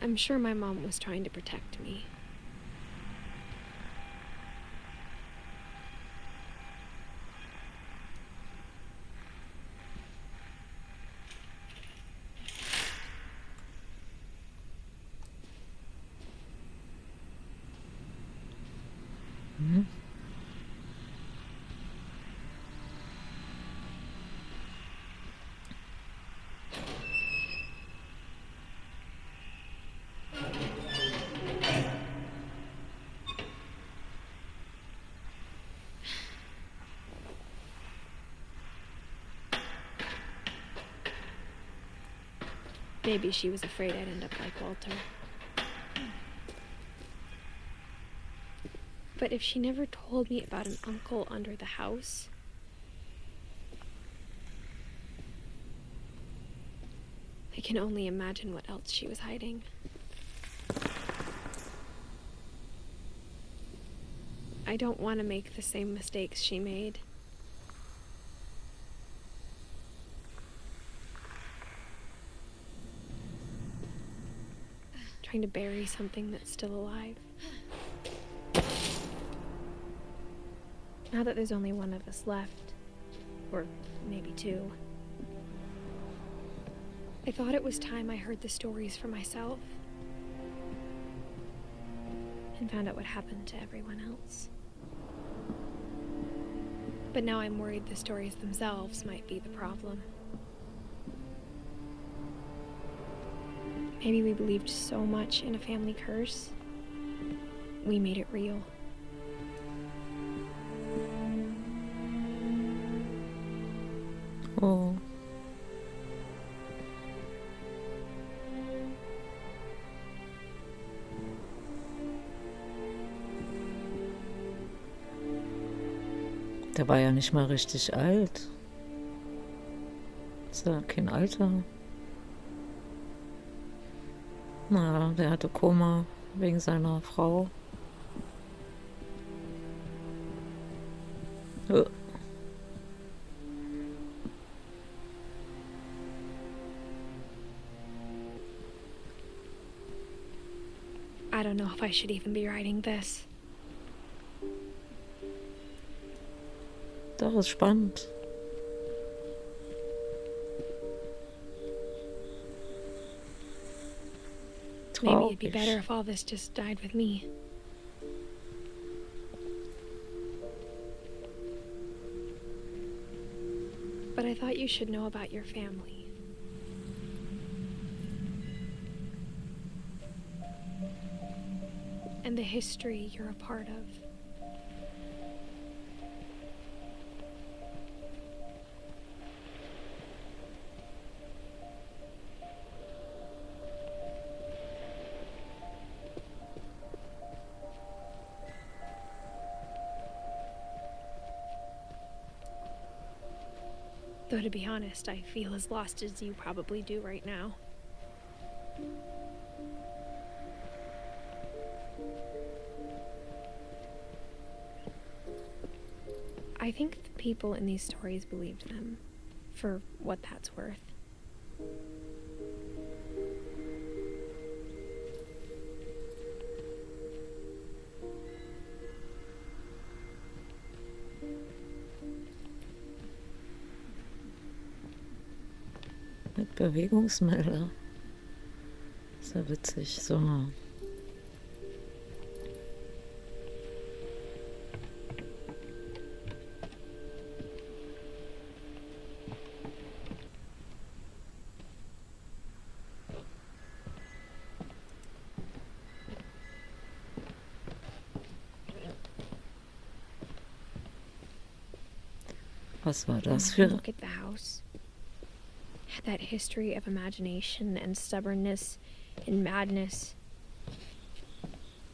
I'm sure my mom was trying to protect me. Maybe she was afraid I'd end up like Walter. But if she never told me about an uncle under the house, I can only imagine what else she was hiding. I don't want to make the same mistakes she made. Trying to bury something that's still alive. Now that there's only one of us left, or maybe two, I thought it was time I heard the stories for myself and found out what happened to everyone else. But now I'm worried the stories themselves might be the problem. Maybe we believed so much in a family curse, we made it real. Oh. Der war ja nicht mal richtig alt. Ist ja kein Alter. Na, der hatte Koma wegen seiner Frau. I don't know if I should even be writing this. Doch, ist spannend. Maybe it'd be better if all this just died with me. But I thought you should know about your family. And the history you're a part of. Though to be honest, I feel as lost as you probably do right now. I think the people in these stories believed them, for what that's worth. Mit Bewegungsmelder. Ist ja witzig. So. Was war das für... Look at the house. That history of imagination and stubbornness and madness.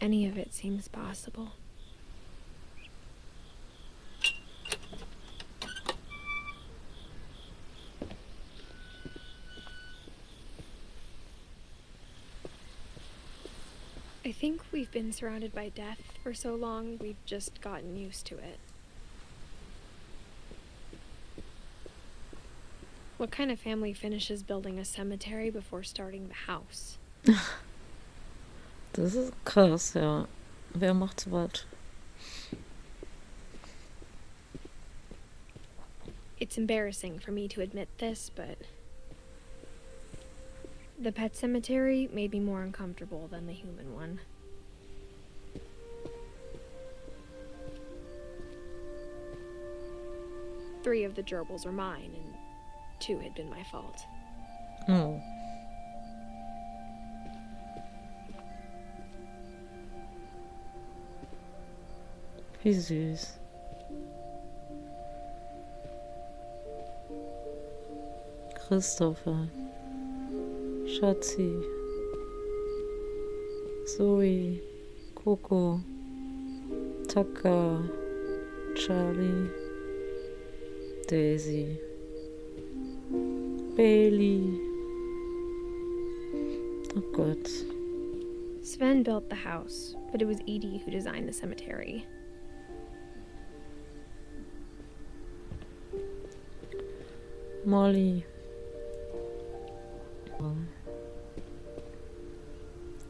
Any of it seems possible. I think we've been surrounded by death for so long, we've just gotten used to it. What kind of family finishes building a cemetery before starting the house? Das ist krass, ja. Wer macht sowas? It's embarrassing for me to admit this, but the pet cemetery made me more uncomfortable than the human one. Three of the gerbils are mine, and 2 had been my fault. Oh. Wie süß. Christopher. Schatzi, Zoe, Coco, Taka, Charlie, Daisy, Bailey. Oh Gott. Sven built the house, but it was Edie who designed the cemetery. Molly.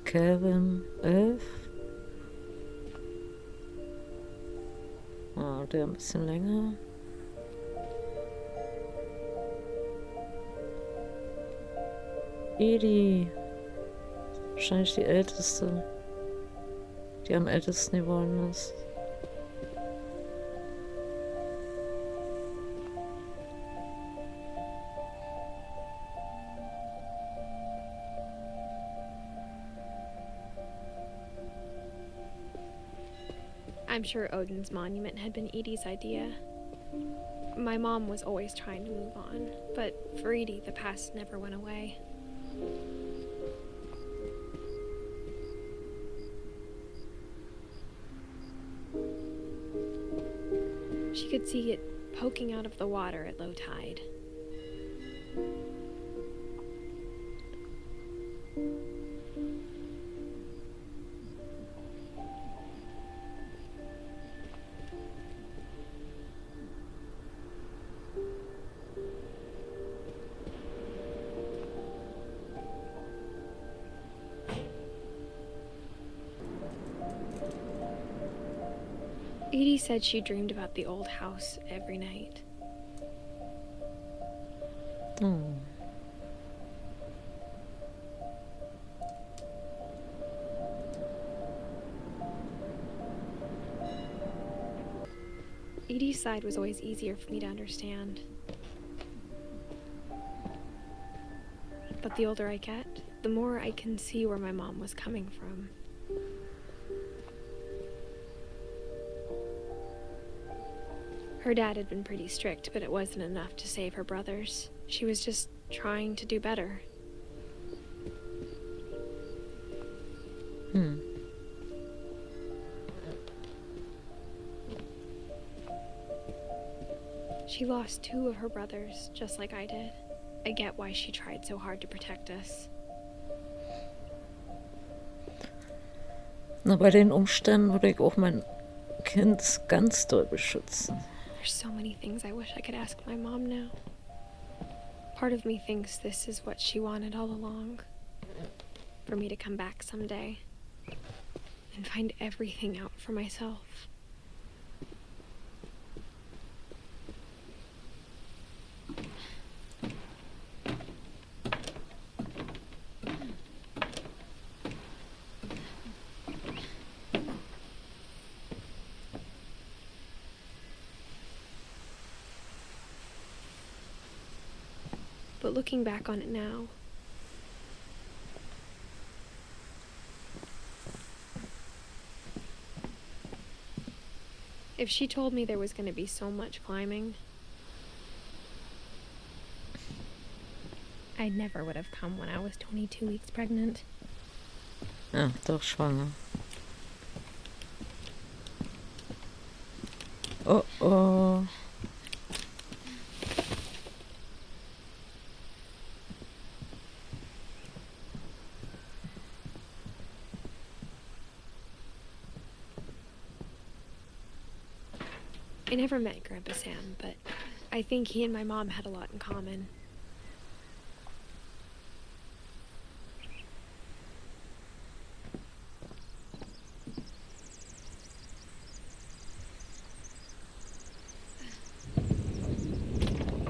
Kevin, 11. Ah, der ein bisschen länger. Edie. Wahrscheinlich die älteste. Die am ältesten geworden ist. I'm sure Odin's monument had been Edie's idea. My mom was always trying to move on, but for Edie, the past never went away. She could see it poking out of the water at low tide. Edie said she dreamed about the old house every night. Oh. Edie's side was always easier for me to understand. But the older I get, the more I can see where my mom was coming from. Her dad had been pretty strict, but it wasn't enough to save her brothers. She was just trying to do better. She lost 2 of her brothers, just like I did. I get why she tried so hard to protect us. Na, bei den Umständen würde ich auch mein Kind ganz doll beschützen. There's so many things I wish I could ask my mom now. Part of me thinks this is what she wanted all along. For me to come back someday and find everything out for myself. But looking back on it now, if she told me there was going to be so much climbing, I never would have come when I was 22 weeks pregnant. Ja, doch schwanger. Oh oh. I never met Grandpa Sam, but I think he and my mom had a lot in common.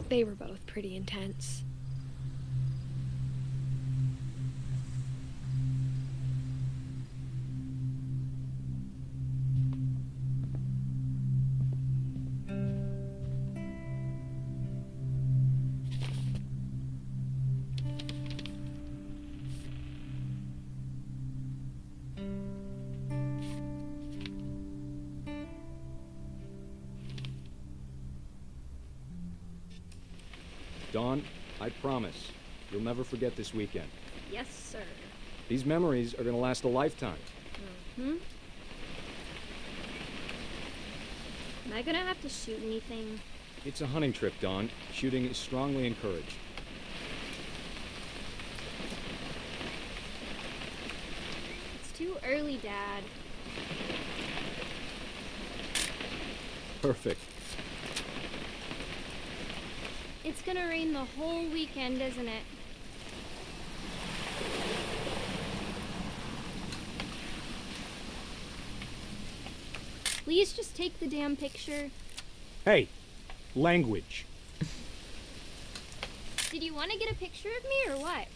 They were both pretty intense. Dawn, I promise, You'll never forget this weekend. Yes, sir. These memories are gonna last a lifetime. Am I gonna have to shoot anything? It's a hunting trip, Dawn. Shooting is strongly encouraged. It's too early, Dad. Perfect. It's gonna rain the whole weekend, isn't it? Please just take the damn picture. Hey, language. Did you want to get a picture of me or what?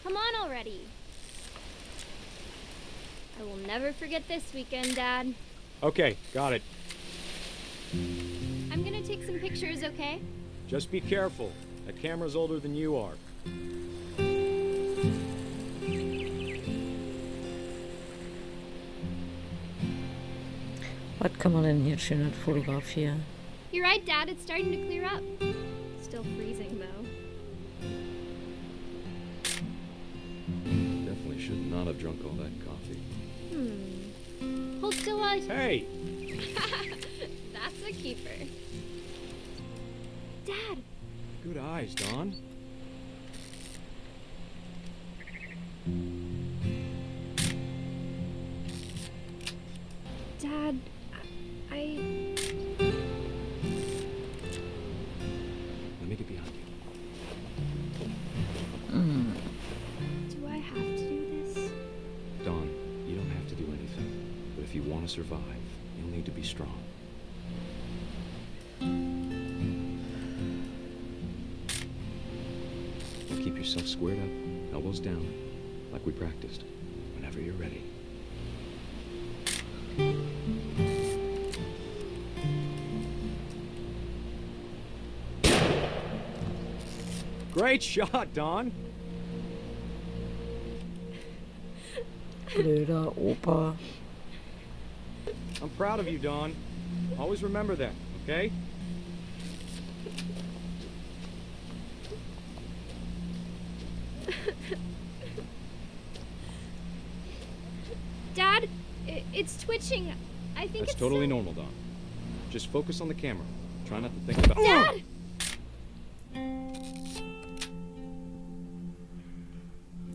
Come on already. I will never forget this weekend, Dad. Okay, got it. I'm gonna take some pictures, okay? Just be careful. That camera's older than you are. Was kann man denn hier schön fotografieren? You're right, Dad. It's starting to clear up. Still freezing, though. Definitely should not have drunk all that coffee. Hold still while I... Hey! That's a keeper. Dad! Good eyes, Dawn. Dad, I... Let me get behind you. Do I have to do this? Dawn, you don't have to do anything. But if you want to survive, you'll need to be strong. Now keep yourself squared up, elbows down, like we practiced, whenever you're ready. Great shot, Dawn! Blöder Opa. I'm proud of you, Dawn. Always remember that, okay? Dad, it's twitching. I think That's it's... totally normal, Dawn. Just focus on the camera. Try not to think about... Dad!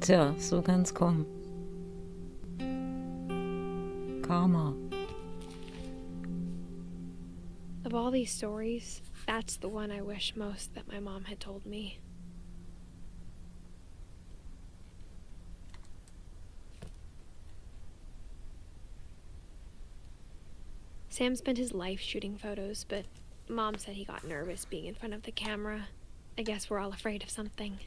Tja, so kann's kommen. Karma. Of all these stories, that's the one I wish most that my mom had told me. Sam spent his life shooting photos, but Mom said he got nervous being in front of the camera. I guess we're all afraid of something.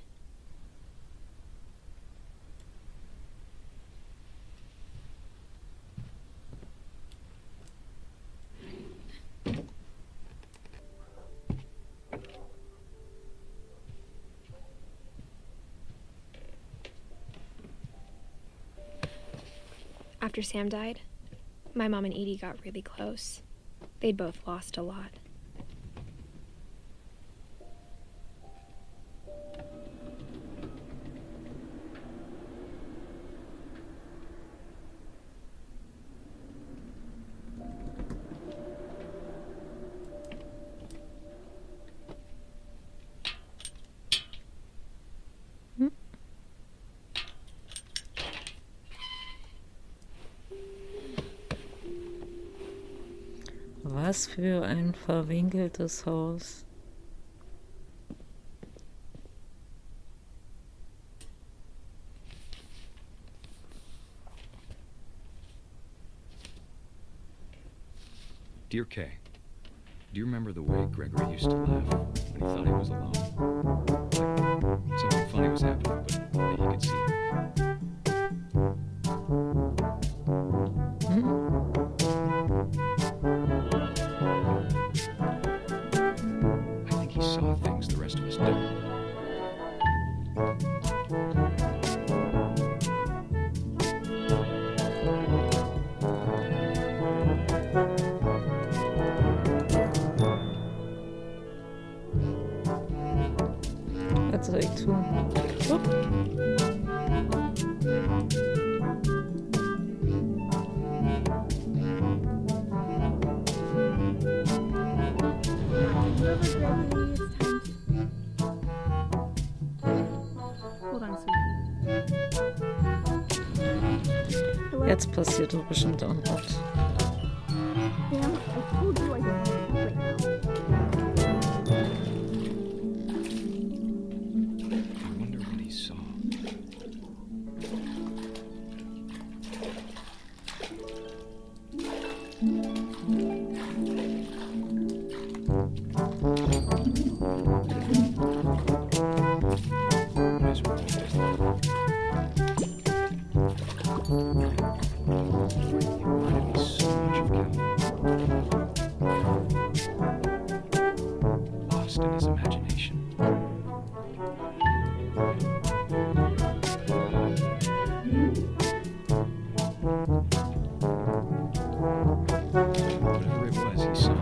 After Sam died, my mom and Edie got really close. They'd both lost a lot. Was für ein verwinkeltes Haus. Dear Kay, do you remember the way Gregory used to laugh when he thought he was alone? Like something funny was happening, but only he could see it. I think he saw things the rest of us don't. Jetzt passiert doch bestimmt irgendwas. Sam, I told you I don't want to talk right now. I wonder what he saw. Lost in his imagination. Whatever it was he saw.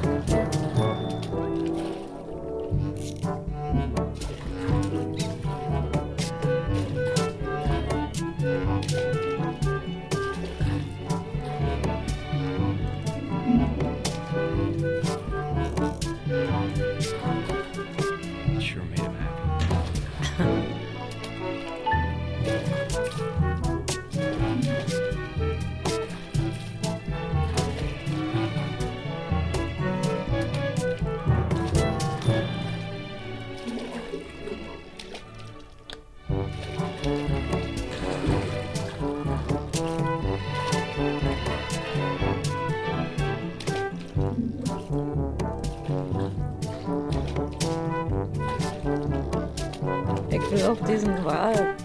It sure made him happy. Ich will auf diesen Wal.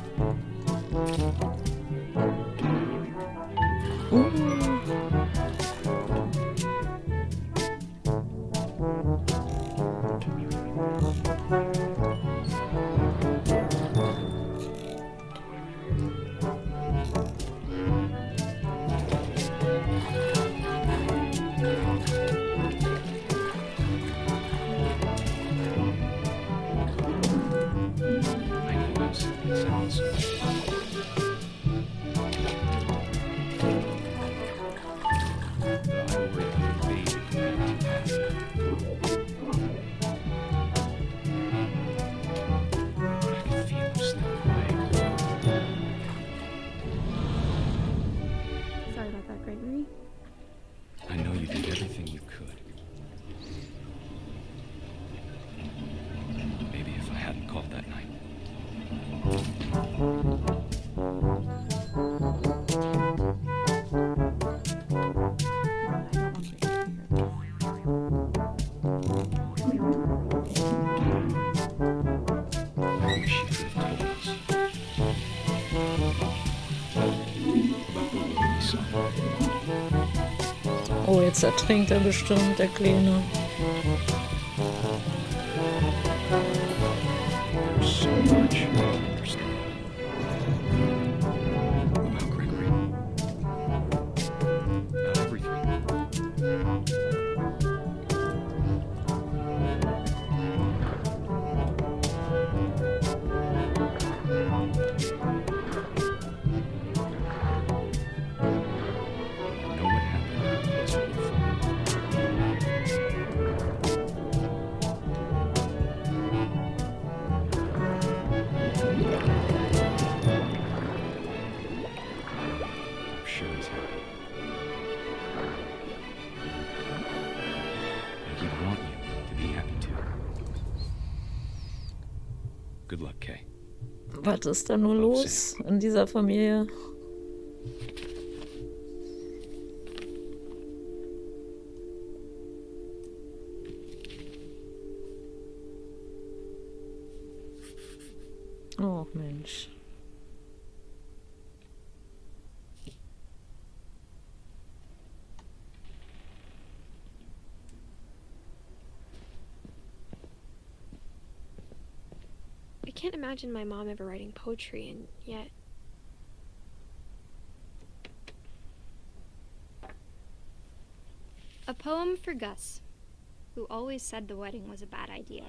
Sorry about that, Gregory. I know you did everything you could. Maybe if I hadn't called that night. I wish you could have told us. About the world we saw. Oh, jetzt ertrinkt er bestimmt, der Kleine. There's so much I don't understand. About Gregory. Not everything. I know what happened wasn't your fault. I'm sure he's happy. And he'd want you to be happy too. Good luck, Kay. Was ist da nur los in dieser Familie? Oh, Mensch. I can't imagine my mom ever writing poetry, and yet... A poem for Gus, who always said the wedding was a bad idea.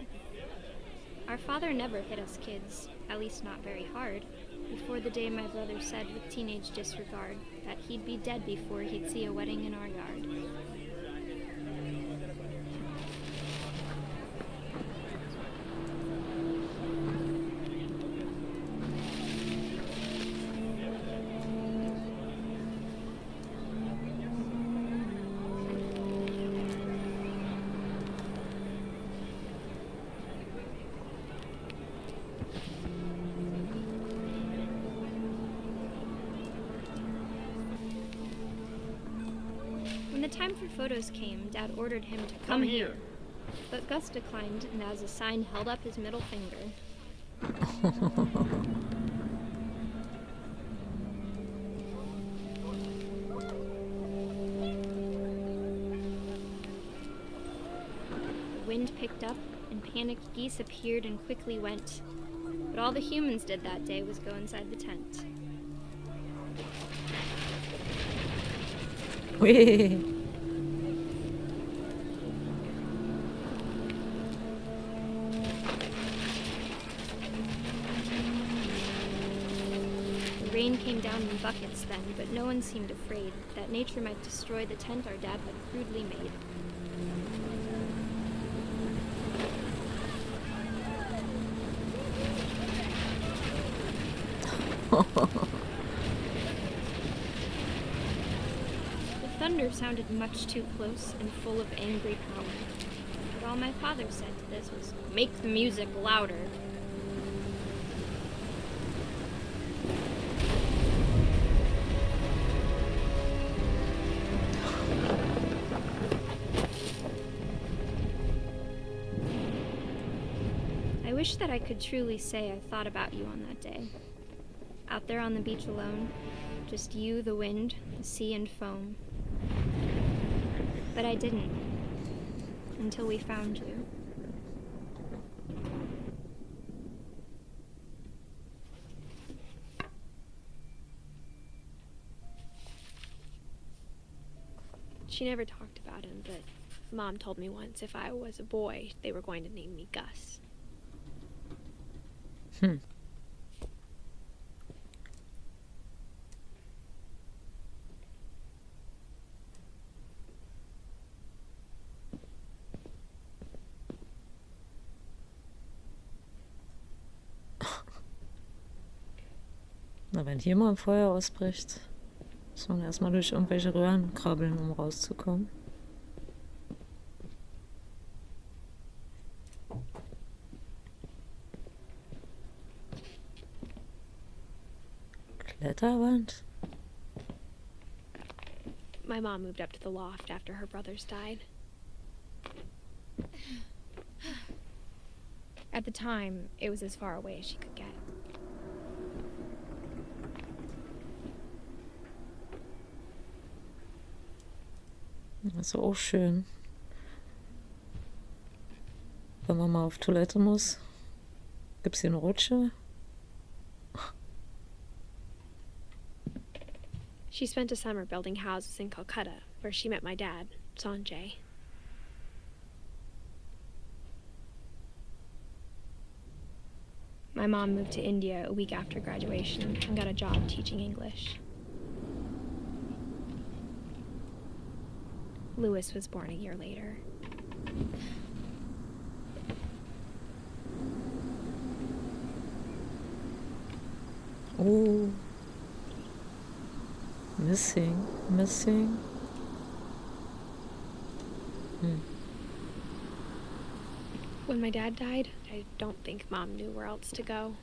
Our father never hit us kids, at least not very hard, before the day my brother said with teenage disregard that he'd be dead before he'd see a wedding in our yard. time for photos came, Dad ordered him to come here. But Gus declined, and as a sign held up his middle finger. The wind picked up, and panicked geese appeared and quickly went. But all the humans did that day was go inside the tent. Whee! The rain came down in buckets then, but no one seemed afraid that nature might destroy the tent our dad had crudely made. The thunder sounded much too close and full of angry power. But all my father said to this was, "Make the music louder." I wish that I could truly say I thought about you on that day. Out there on the beach alone, just you, the wind, the sea, and foam. But I didn't, until we found you. She never talked about him, but Mom told me once if I was a boy, they were going to name me Gus. Na, wenn hier mal ein Feuer ausbricht, muss man erstmal durch irgendwelche Röhren krabbeln, um rauszukommen. Kletterwand? My mom moved up to the loft after her brothers died. At the time, it was as far away as she could get. Das ist auch schön. Wenn man mal auf Toilette muss, gibt's hier eine Rutsche? She spent a summer building houses in Calcutta, where she met my dad, Sanjay. My mom moved to India a week after graduation and got a job teaching English. Louis was born a year later. Oh. Missing. When my dad died, I don't think Mom knew where else to go.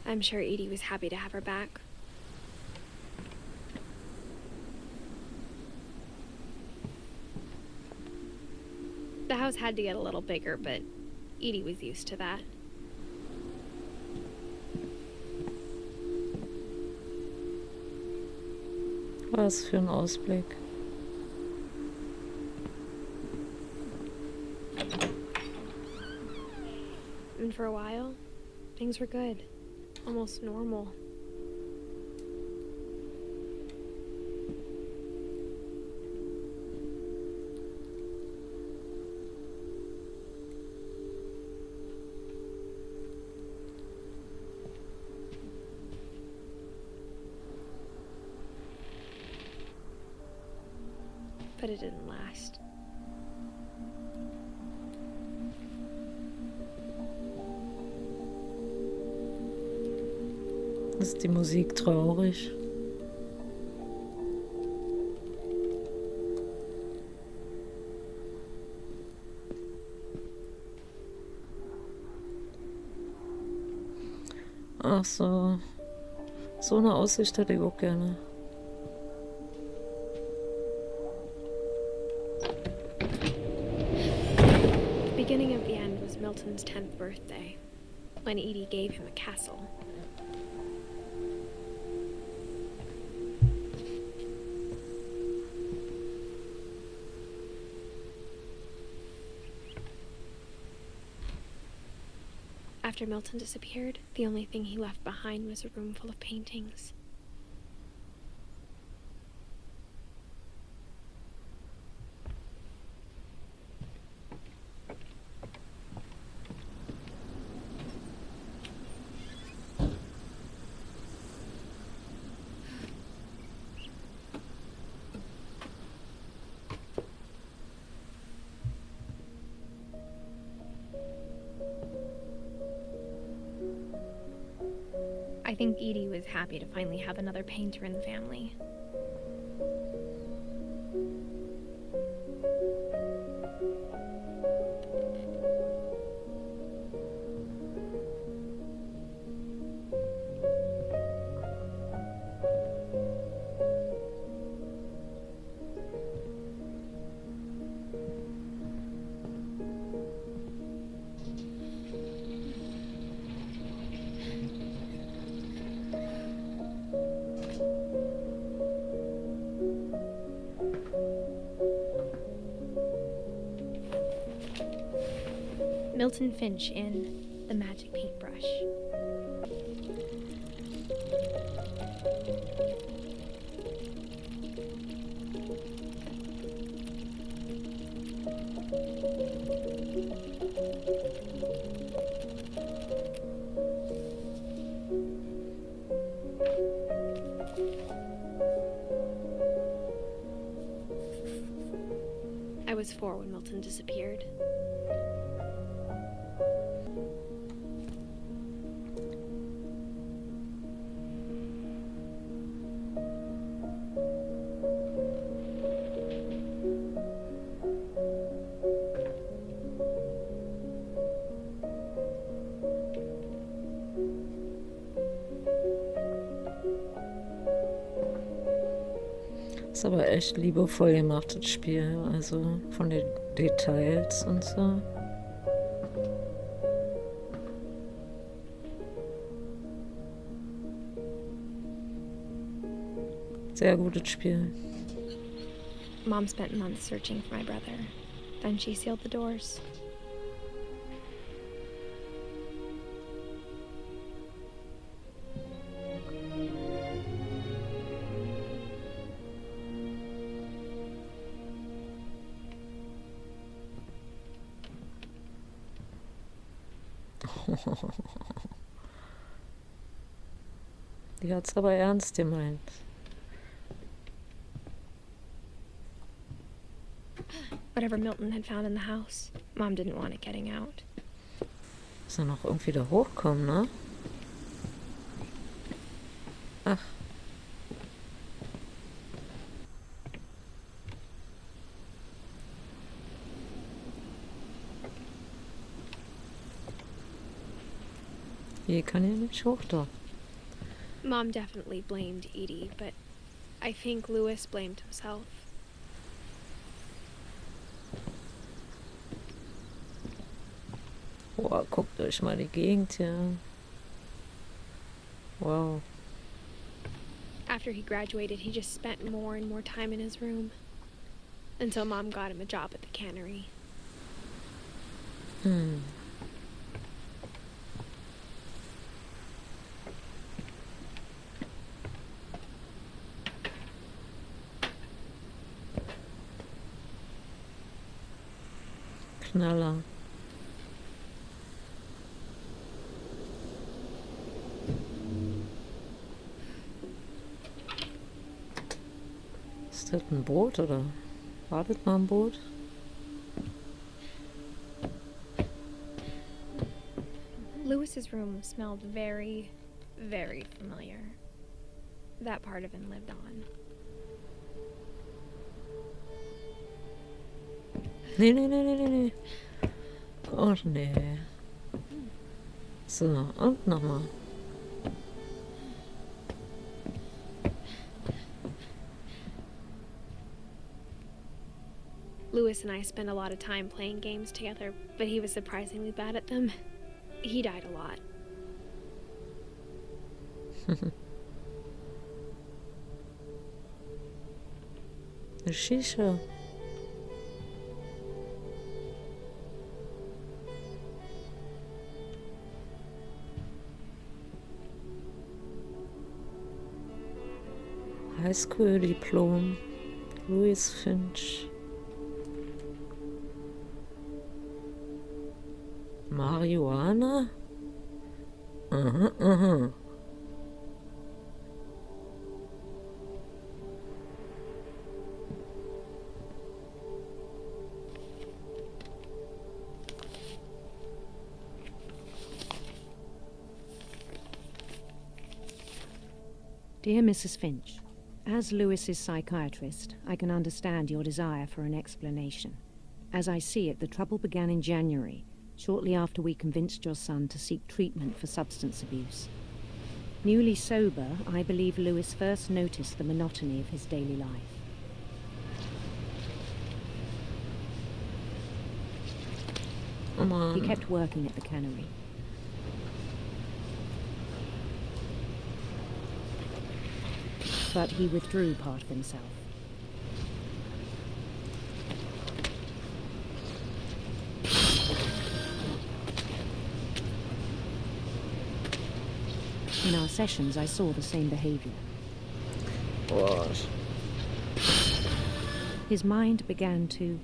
I'm sure Edie was happy to have her back. The house had to get a little bigger, but Edie was used to that. Was für ein Ausblick. And for a while, things were good. Almost normal. But it didn't last. Ist die Musik traurig? Ach so. So eine Aussicht hätte ich auch gerne. beginning of the end was Milton's 10th birthday, when Edie gave him a castle. After Milton disappeared, the only thing he left behind was a room full of paintings. I think Edie was happy to finally have another painter in the family. Milton Finch in The Magic Paintbrush. I was 4 when Milton disappeared. Ist aber echt liebevoll gemacht, das Spiel. Also von den Details und so. Sehr gutes Spiel. Mom spent months searching for my brother. Then she sealed the doors. Die hat's aber ernst gemeint. Whatever Milton had found in the house, Mom didn't want it getting out. Muss er noch irgendwie da hochkommen, ne? Ach. Hier kann ja nicht hoch da. Mom definitely blamed Edie, but I think Louis blamed himself. Boah, guckt euch mal die Gegend hier an. Wow. After he graduated, he just spent more and more time in his room. Until Mom got him a job at the cannery. Knaller. Ist das ein Boot oder wartet mal ein Boot? Louis's room smelled very, very familiar. That part of him lived on. Nee, nee, nee, nee, nee, nee. Oh, nee. So, und nochmal. Lewis and I spent a lot of time playing games together, but he was surprisingly bad at them. He died a lot. sicher. Highschool-Diplom, Louis Finch. Marihuana? Aha, aha. Dear Mrs. Finch, as Lewis's psychiatrist, I can understand your desire for an explanation. As I see it, the trouble began in January, shortly after we convinced your son to seek treatment for substance abuse. Newly sober, I believe Lewis first noticed the monotony of his daily life. He kept working at the cannery. But he withdrew part of himself. In our sessions, I saw the same behavior. What? His mind began to...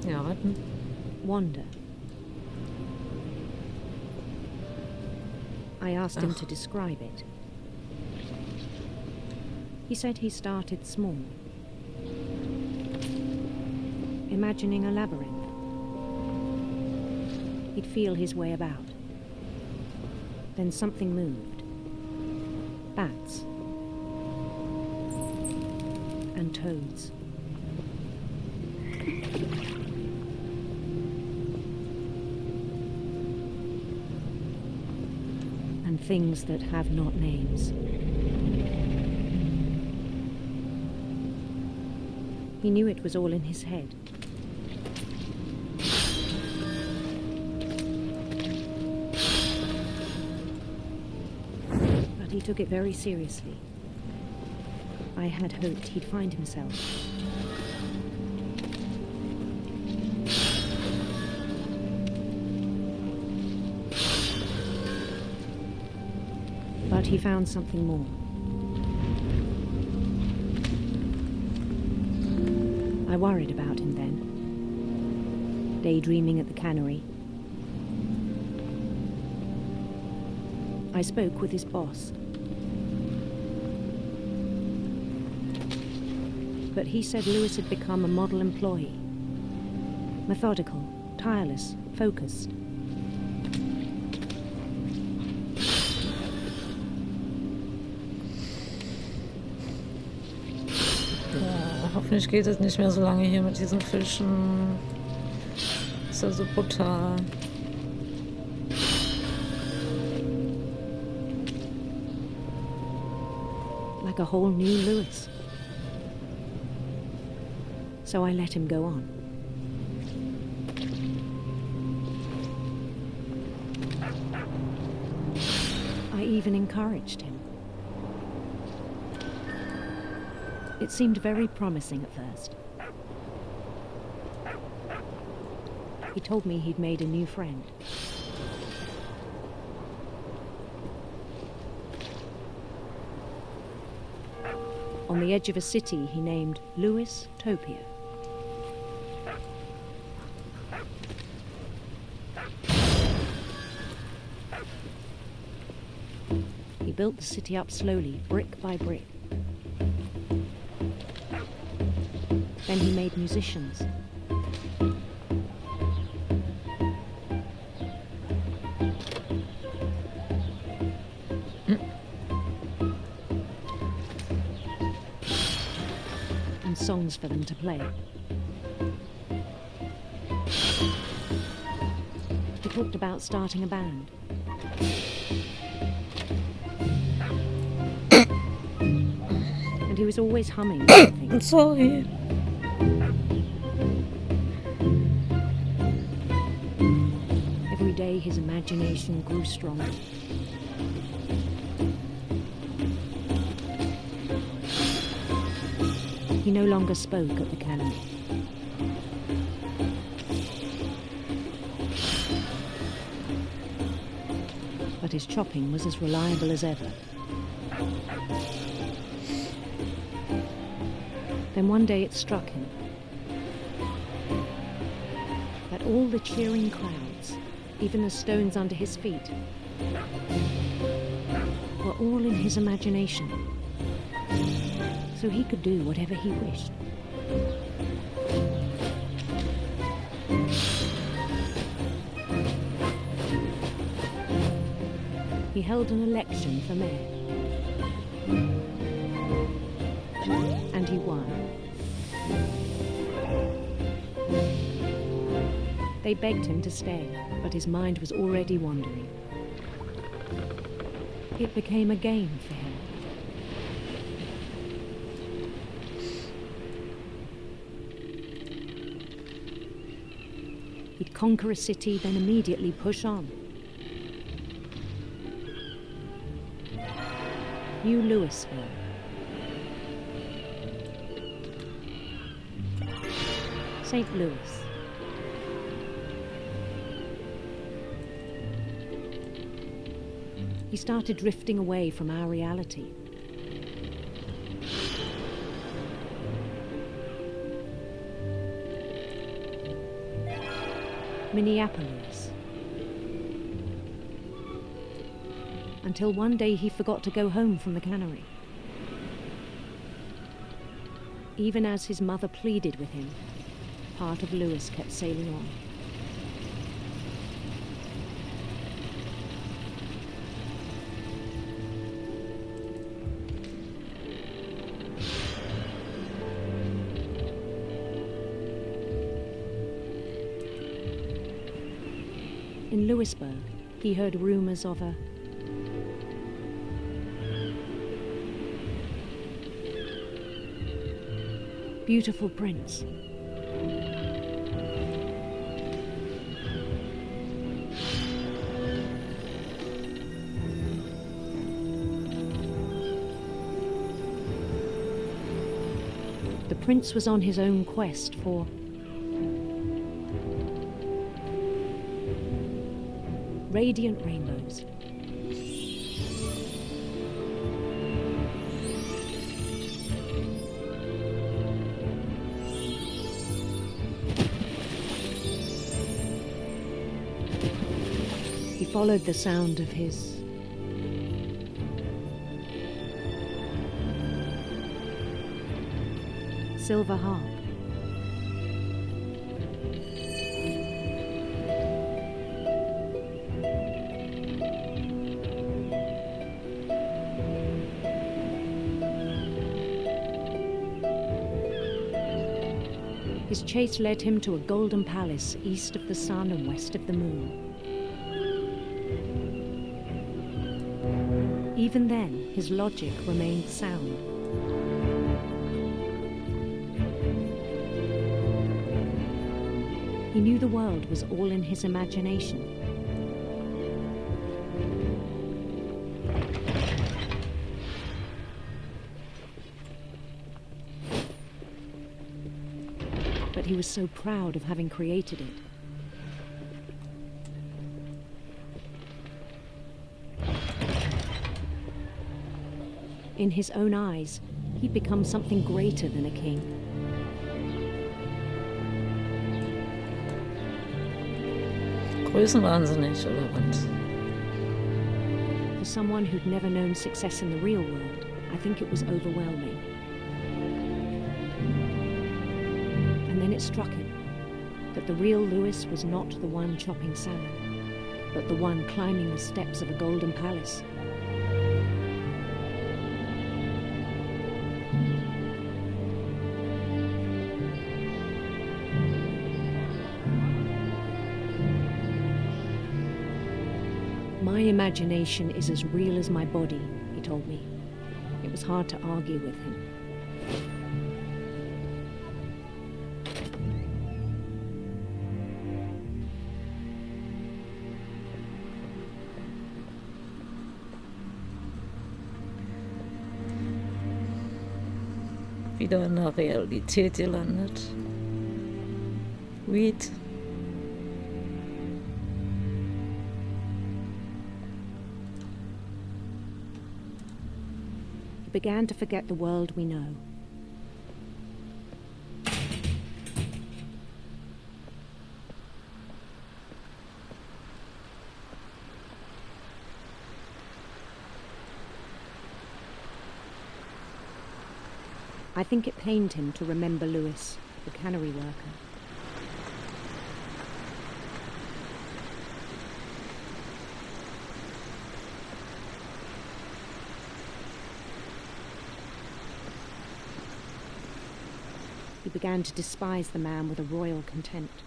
Ja, warten. wander. I asked him to describe it. He said he started small, imagining a labyrinth. He'd feel his way about. Then something moved. Bats. And toads. And things that have not names. He knew it was all in his head. But he took it very seriously. I had hoped he'd find himself. But he found something more. I worried about him then, daydreaming at the cannery. I spoke with his boss. But he said Lewis had become a model employee. Methodical, tireless, focused. Hoffentlich geht es nicht mehr so lange hier mit diesen Fischen. Ist ja so brutal. Like a whole new Lewis. So I let him go on. I even encouraged him. It seemed very promising at first. He told me he'd made a new friend. On the edge of a city he named Lewis Topia. He built the city up slowly, brick by brick. Then he made musicians. songs for them to play. He talked about starting a band. And he was always humming something. Sorry. Every day his imagination grew stronger. He no longer spoke at the cannon. But his chopping was as reliable as ever. Then one day it struck him that all the cheering crowds, even the stones under his feet, were all in his imagination, so he could do whatever he wished. He held an election for mayor, and he won. They begged him to stay, but his mind was already wandering. It became a game for him. He'd conquer a city, then immediately push on. New Louisville. St. Louis. He started drifting away from our reality. Minneapolis. Until one day he forgot to go home from the cannery. Even as his mother pleaded with him, part of Louis kept sailing on. In Louisburg, he heard rumors of a beautiful prince. The prince was on his own quest for radiant rainbows. He followed the sound of his silver harp. His chase led him to a golden palace east of the sun and west of the moon. Even then, his logic remained sound. He knew the world was all in his imagination. But he was so proud of having created it. In his own eyes, he'd become something greater than a king. Größenwahnsinnig oder was? For someone who'd never known success in the real world, I think it was overwhelming. And then it struck him that the real Louis was not the one chopping salmon, but the one climbing the steps of a golden palace. My imagination is as real as my body, he told me. It was hard to argue with him. Wieder in der Realität gelandet. Weed. He began to forget the world we know. I think it pained him to remember Lewis, the cannery worker. He began to despise the man with a royal contempt.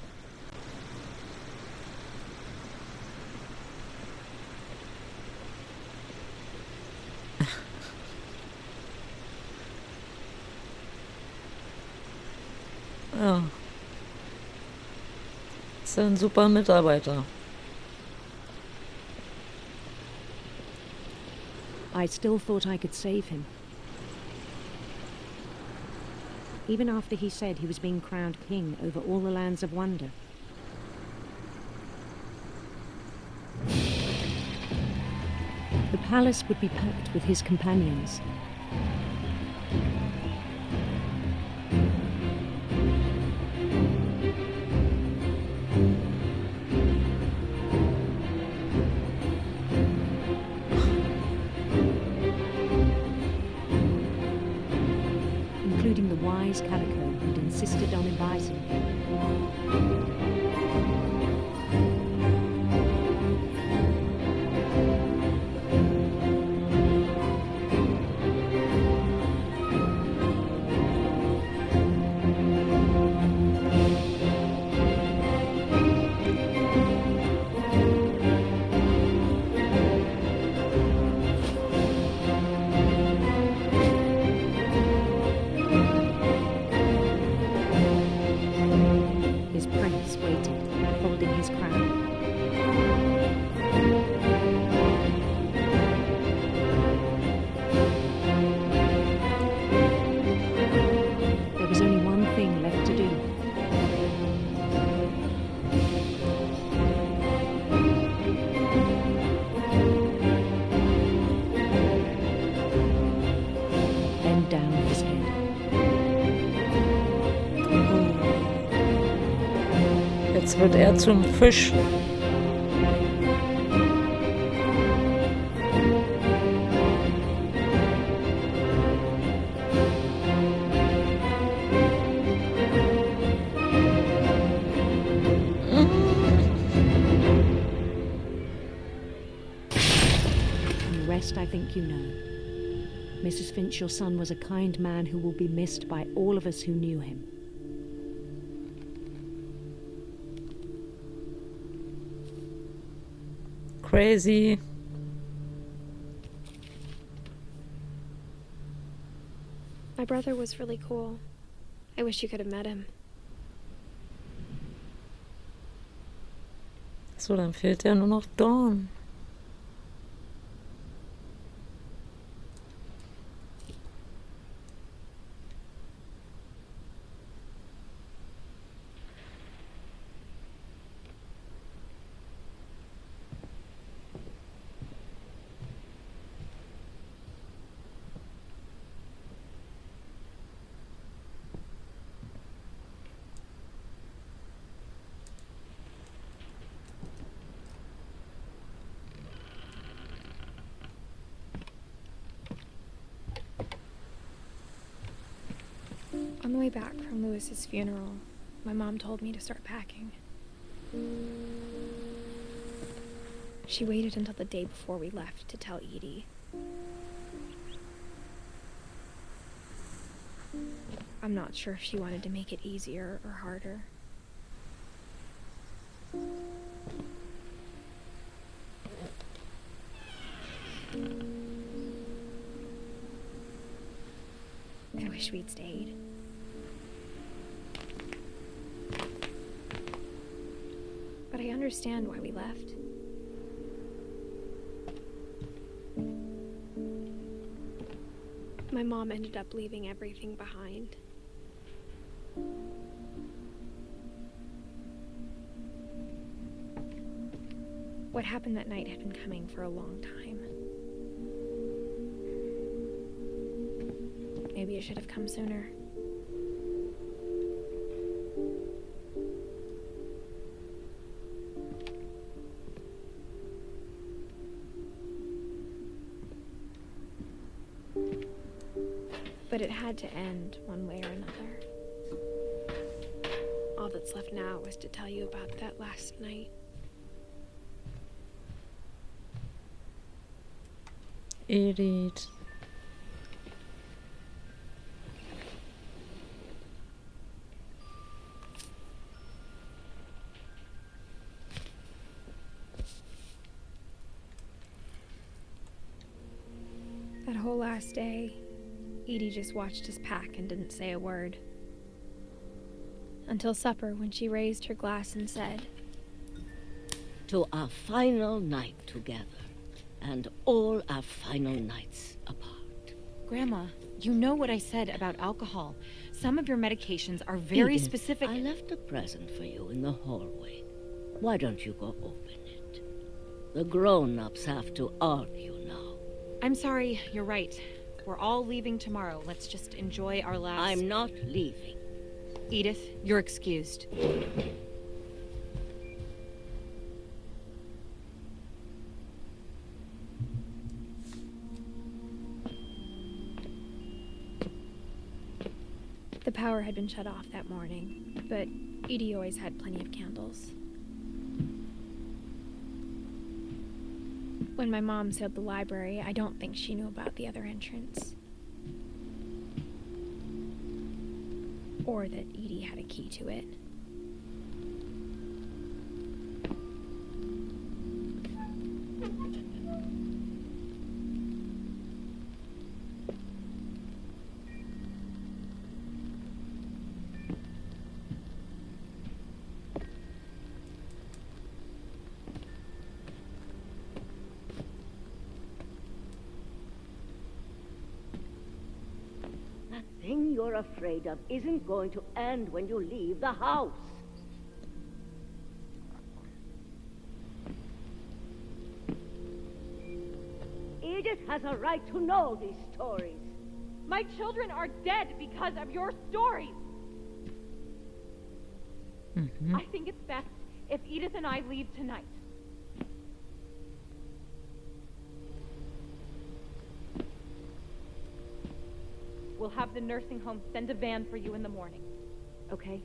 Ja. Ist ein super Mitarbeiter. I still thought I could save him. Even after he said he was being crowned king over all the lands of wonder. The palace would be packed with his companions. Including the wise Calico who'd insisted on advising him. His prince waited, holding his crown. There was only one thing left to do. Bend down his head. Jetzt wird er zum Fisch. And the rest I think you know. Mrs. Finch, your son was a kind man who will be missed by all of us who knew him. Crazy. My brother was really cool. I wish you could have met him. So, dann fehlt ja nur noch Dawn. On the way back from Lewis's funeral, my mom told me to start packing. She waited until the day before we left to tell Edie. I'm not sure if she wanted to make it easier or harder. wish we'd stayed. But I understand why we left. My mom ended up leaving everything behind. What happened that night had been coming for a long time. Maybe it should have come sooner. But it had to end one way or another. All that's left now is to tell you about that last night. Edith. That whole last day, Edie just watched us pack and didn't say a word. Until supper, when she raised her glass and said, "To our final night together, and all our final nights apart." Grandma, you know what I said about alcohol. Some of your medications are very Edith, specific. I left a present for you in the hallway. Why don't you go open it? The grown-ups have to argue now. I'm sorry, you're right. We're all leaving tomorrow. Let's just enjoy our last... I'm not leaving. Edith, you're excused. The power had been shut off that morning, but Edie always had plenty of candles. When my mom sealed the library, I don't think she knew about the other entrance. Or that Edie had a key to it. The thing you're afraid of isn't going to end when you leave the house. Edith has a right to know these stories. My children are dead because of your stories. I think it's best if Edith and I leave tonight. We'll have the nursing home send a van for you in the morning, okay?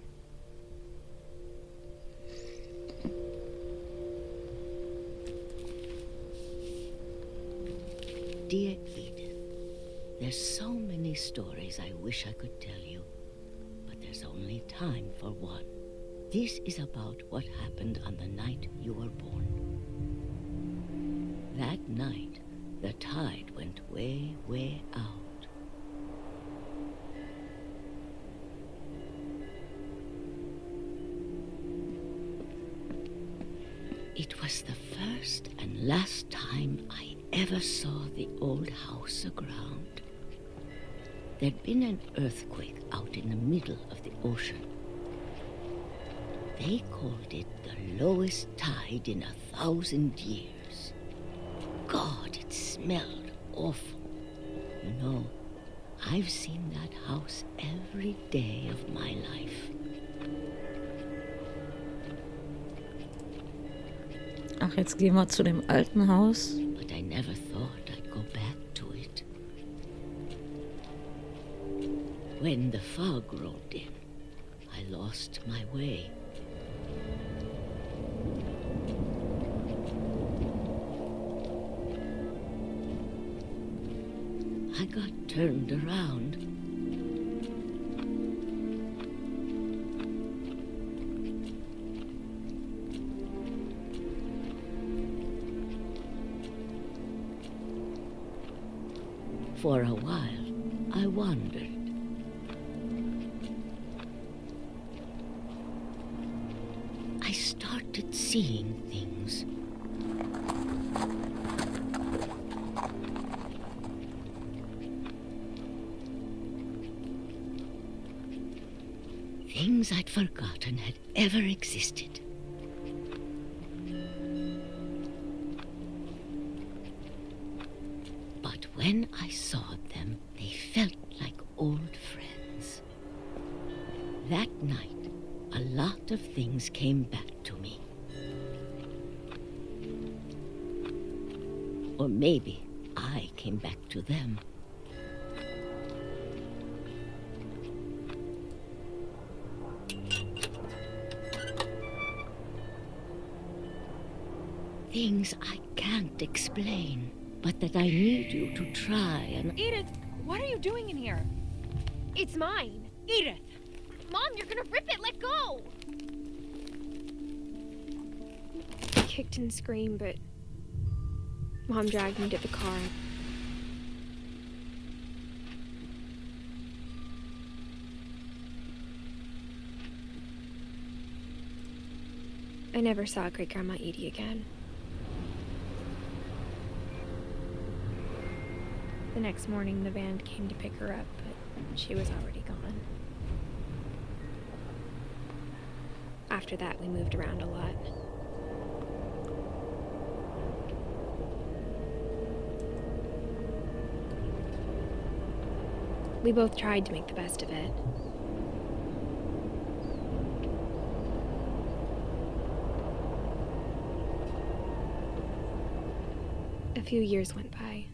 Dear Edith, there's so many stories I wish I could tell you, but there's only time for one. This is about what happened on the night you were born. That night, the tide went way, way out. It was the first and last time I ever saw the old house aground. There'd been an earthquake out in the middle of the ocean. They called it the lowest tide in 1,000 years. God, it smelled awful. You know, I've seen that house every day of my life. Ach, jetzt gehen wir zu dem alten Haus. But I never thought I'd go back to it. When the fog rolled in, I lost my way. I got turned around. For a while, I wandered, seeing things. Things I'd forgotten had ever existed. But when I saw them, they felt like old friends. That night, a lot of things came back to me. Or maybe I came back to them. Things I can't explain, but that I need you to try and... Edith, what are you doing in here? It's mine. Edith! Mom, you're gonna rip it! Let go! I kicked and screamed, but Mom dragged me to the car. I never saw Great-Grandma Edie again. The next morning, the band came to pick her up, but she was already gone. After that, we moved around a lot. We both tried to make the best of it. A few years went by.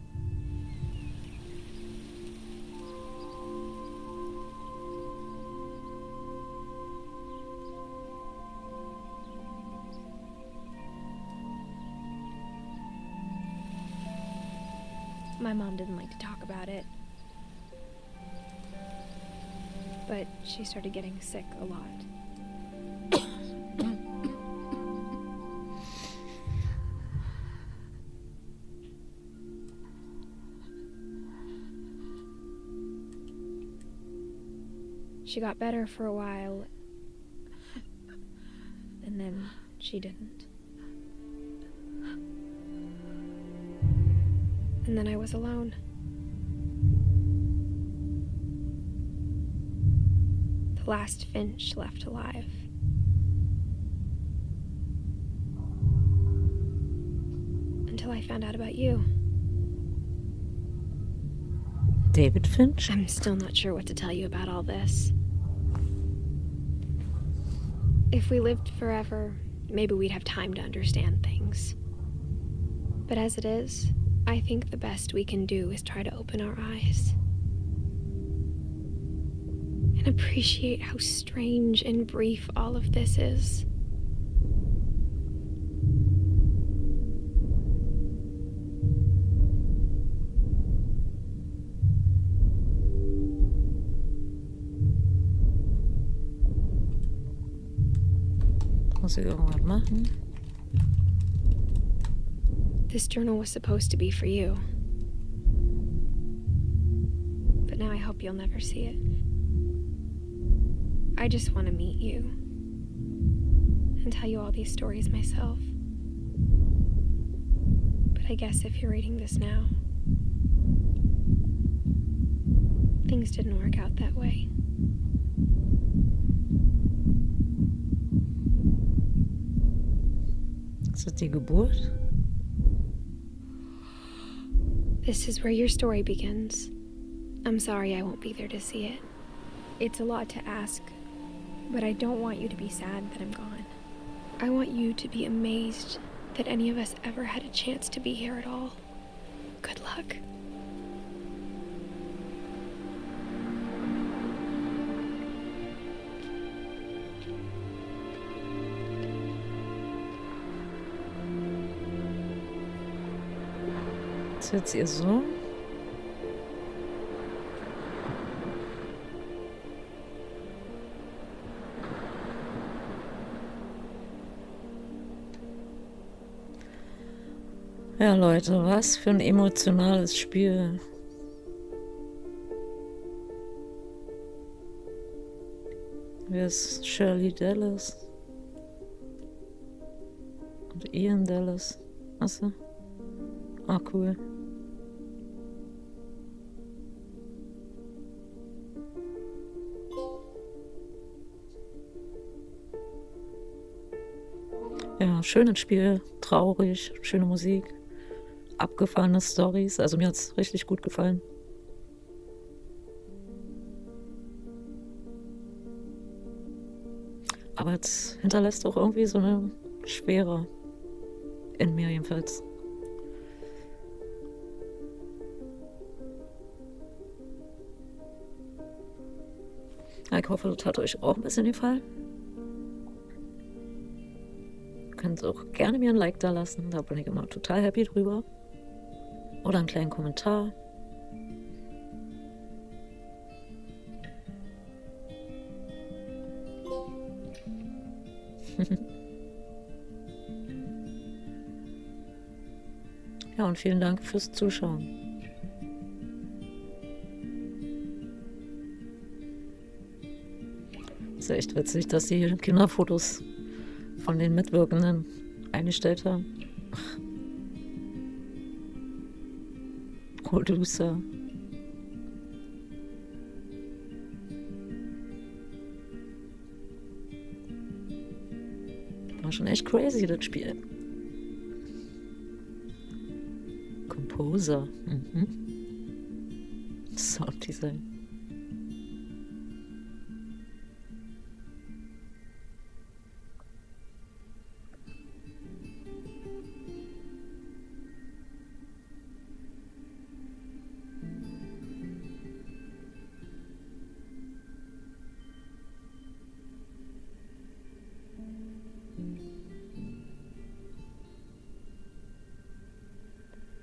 My mom didn't like to talk about it, but she started getting sick a lot. She got better for a while, and then she didn't. And then I was alone. The last Finch left alive. Until I found out about you. David Finch? I'm still not sure what to tell you about all this. If we lived forever, maybe we'd have time to understand things. But as it is, I think the best we can do is try to open our eyes. And appreciate how strange and brief all of this is. Muss ich irgendwas machen? This journal was supposed to be for you. But now I hope you'll never see it. I just want to meet you and tell you all these stories myself. But I guess if you're reading this now, things didn't work out that way. Ist das die Geburt? This is where your story begins. I'm sorry I won't be there to see it. It's a lot to ask, but I don't want you to be sad that I'm gone. I want you to be amazed that any of us ever had a chance to be here at all. Good luck. Ist jetzt ihr Sohn? Ja, Leute, was für ein emotionales Spiel. Wer ist Shirley Dallas? Und Ian Dallas. Achso. Ah, cool. Ja, schönes Spiel, traurig, schöne Musik, abgefahrene Storys. Also mir hat es richtig gut gefallen. Aber es hinterlässt auch irgendwie so eine Schwere. In mir jedenfalls. Ja, ich hoffe, das hat euch auch ein bisschen gefallen. Ihr könnt auch gerne mir ein Like da lassen, da bin ich immer total happy drüber. Oder einen kleinen Kommentar. Ja, und vielen Dank fürs Zuschauen. Ist ja echt witzig, dass sie hier Kinderfotos von den Mitwirkenden eingestellt haben. Producer. War schon echt crazy, das Spiel. Composer. Sounddesign.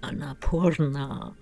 Annapurna.